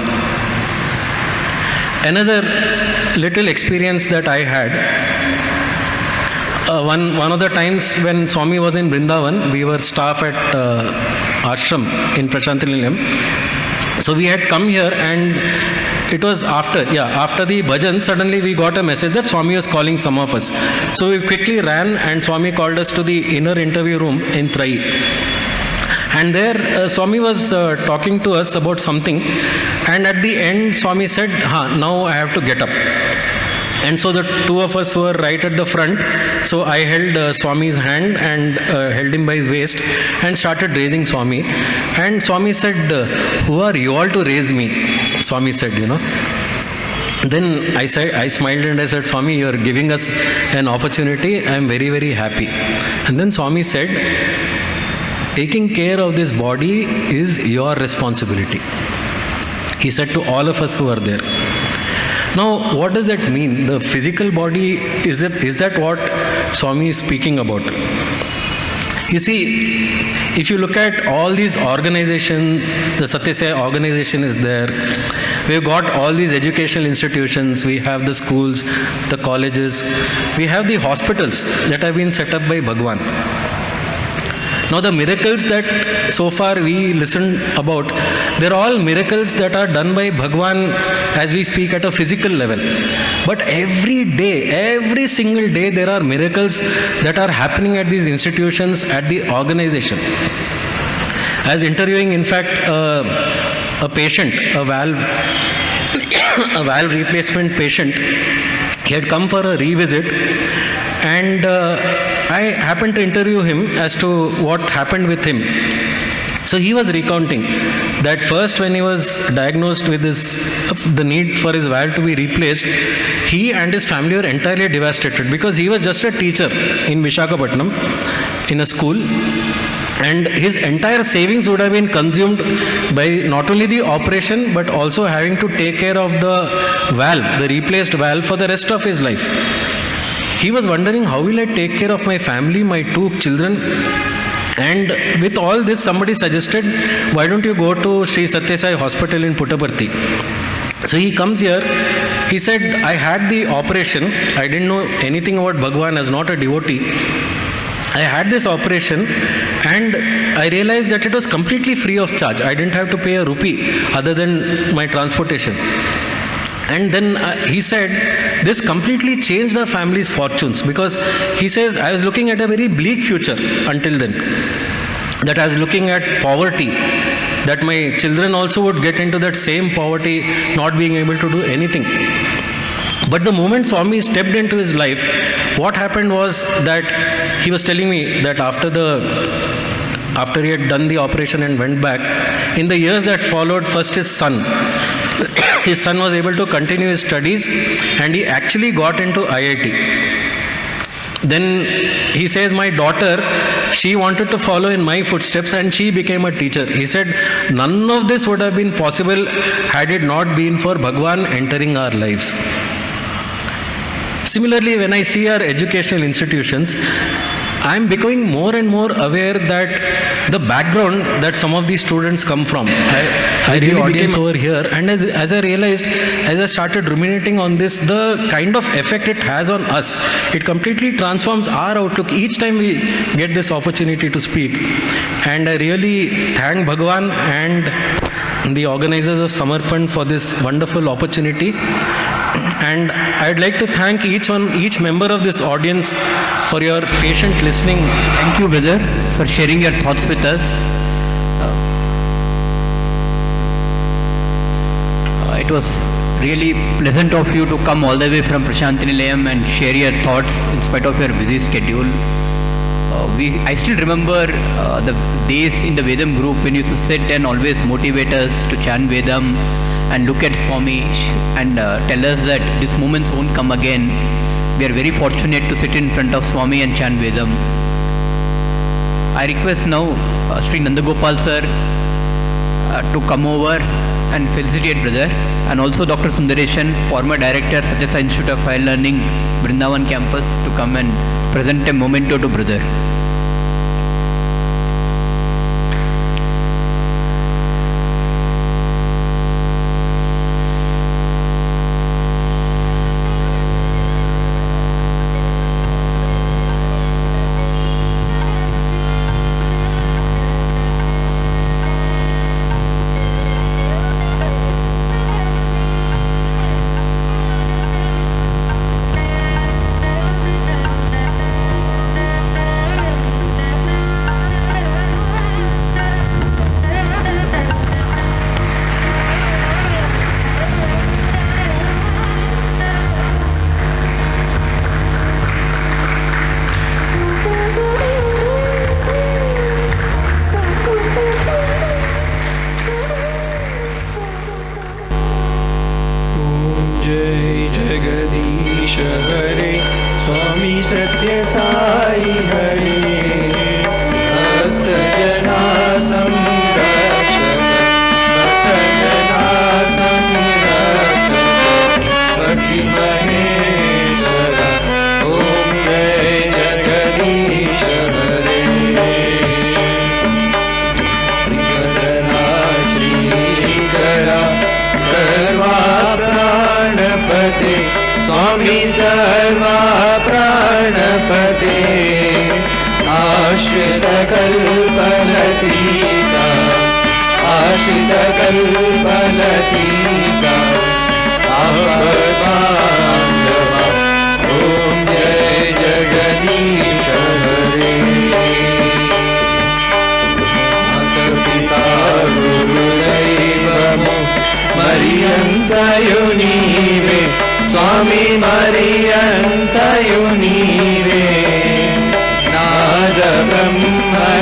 Another little experience that I had, one of the times when Swami was in Brindavan, we were staff at ashram in Prashanti Nilayam. So we had come here and it was after the bhajan, suddenly we got a message that Swami was calling some of us. So we quickly ran and Swami called us to the inner interview room in Trai. And there Swami was talking to us about something, and at the end Swami said, now I have to get up. And so the two of us were right at the front. So I held Swami's hand and held him by his waist and started raising Swami. And Swami said, who are you all to raise me? Swami said, Then I smiled and I said, Swami, you are giving us an opportunity. I am very, very happy. And then Swami said, taking care of this body is your responsibility. He said to all of us who are there. Now, what does that mean? The physical body, is that what Swami is speaking about? You see, if you look at all these organizations, the Sathya Sai organization is there. We've got all these educational institutions. We have the schools, the colleges. We have the hospitals that have been set up by Bhagwan. Now the miracles that so far we listened about, they're all miracles that are done by Bhagwan as we speak at a physical level. But every day, every single day, there are miracles that are happening at these institutions, at the organization. I was interviewing, in fact, a patient, a valve replacement patient. He had come for a revisit, and I happened to interview him as to what happened with him. So he was recounting that first when he was diagnosed with the need for his valve to be replaced, he and his family were entirely devastated because he was just a teacher in Visakhapatnam in a school, and his entire savings would have been consumed by not only the operation but also having to take care of the valve, the replaced valve, for the rest of his life. He was wondering, how will I take care of my family, my 2 children? And with all this, somebody suggested, why don't you go to Sri Sathya Sai Hospital in Puttaparthi? So he comes here. He said, I had the operation. I didn't know anything about Bhagwan as not a devotee. I had this operation and I realized that it was completely free of charge. I didn't have to pay a rupee other than my transportation. And then he said, this completely changed our family's fortunes, because he says, I was looking at a very bleak future until then. That I was looking at poverty, that my children also would get into that same poverty, not being able to do anything. But the moment Swami stepped into his life, what happened was that he was telling me that after he had done the operation and went back, in the years that followed, first his son was able to continue his studies, and he actually got into IIT. Then he says, my daughter, she wanted to follow in my footsteps and she became a teacher. He said, none of this would have been possible had it not been for Bhagwan entering our lives. Similarly, when I see our educational institutions, I am becoming more and more aware that the background that some of these students come from. I really became over here, and as I realized, as I started ruminating on this, the kind of effect it has on us, it completely transforms our outlook each time we get this opportunity to speak. And I really thank Bhagwan and the organizers of Samarpan for this wonderful opportunity. And I'd like to thank each member of this audience for your patient listening. Thank you, brother, for sharing your thoughts with us. It was really pleasant of you to come all the way from Prashanthi Nilayam and share your thoughts in spite of your busy schedule. I still remember the days in the Vedam group when you used to sit and always motivate us to chant Vedam and look at Swami and tell us that these moments won't come again. We are very fortunate to sit in front of Swami and chant Vedam. I request now Sri Nandagopal sir to come over and felicitate brother, and also Dr. Sundareshan, former director, Sathya Sai Institute of Higher Learning, Brindavan campus, to come and present a memento to brother.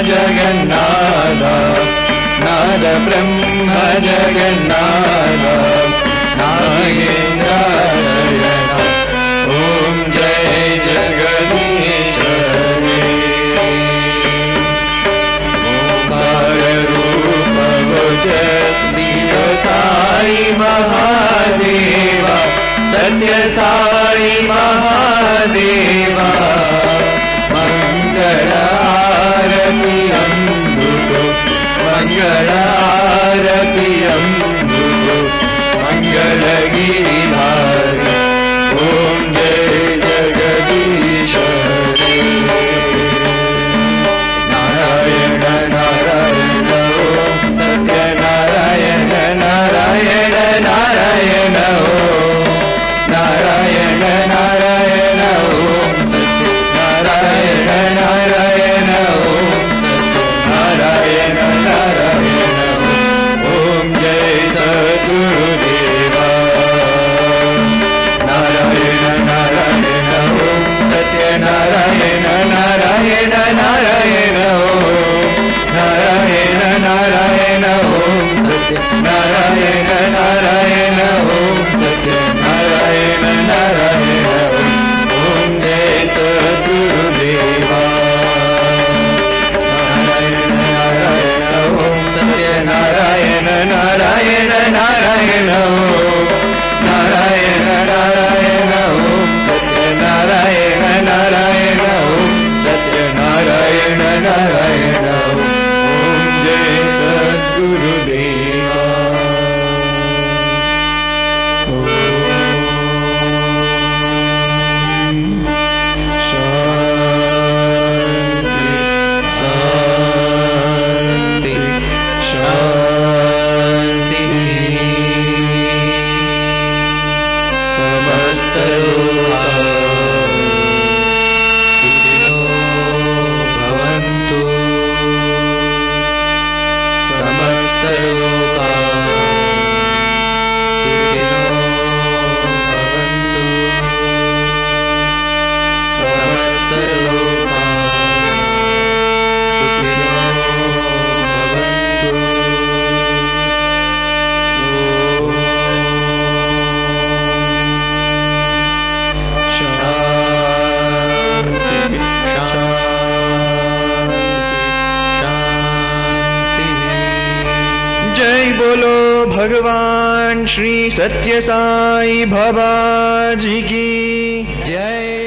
Jagannatha परब्रह्म जगन्नाथ नागेन्द्र शयन ओम जय जगदीश ओंकार रूप भुजस्थित साई महादेवा सत्य साई महादेवा मंगल आरती अमृतो मंगल आरती अमृतो मंगल गिरिधारी ओम जय जगदीश नारायण नारायण ओम सत्य नारायण नारायण नारायण ओम नारायण नारायण ओम सत्य नारायण नारायण ओम सत्य नारायण नारायण ओम जय सद्गुरुदेवा नारायण नारायण ओम सत्य नारायण नारायण नारायण ओम नारायण नारायण ओम सत्य नारायण नारायण ओम सत्य नारायण नारायण ओम जय सद्गुरुदेवा नारायण नारायण ओम सत्य नारायण नारायण नारायण ओम नारायण नारायण ओम सत्य नारायण नारायण ओम सत्य नारायण नारायण ओम जय सद्गुरुदेवा शांति शांति समस्त सुखिनो भवन्तु समस्त सुखिनो भवन्तु समस्त सुखिनो भवन्तु शांति शांति शांति जय बोलो भगवान श्री सत्य साई बाबा जी की जय।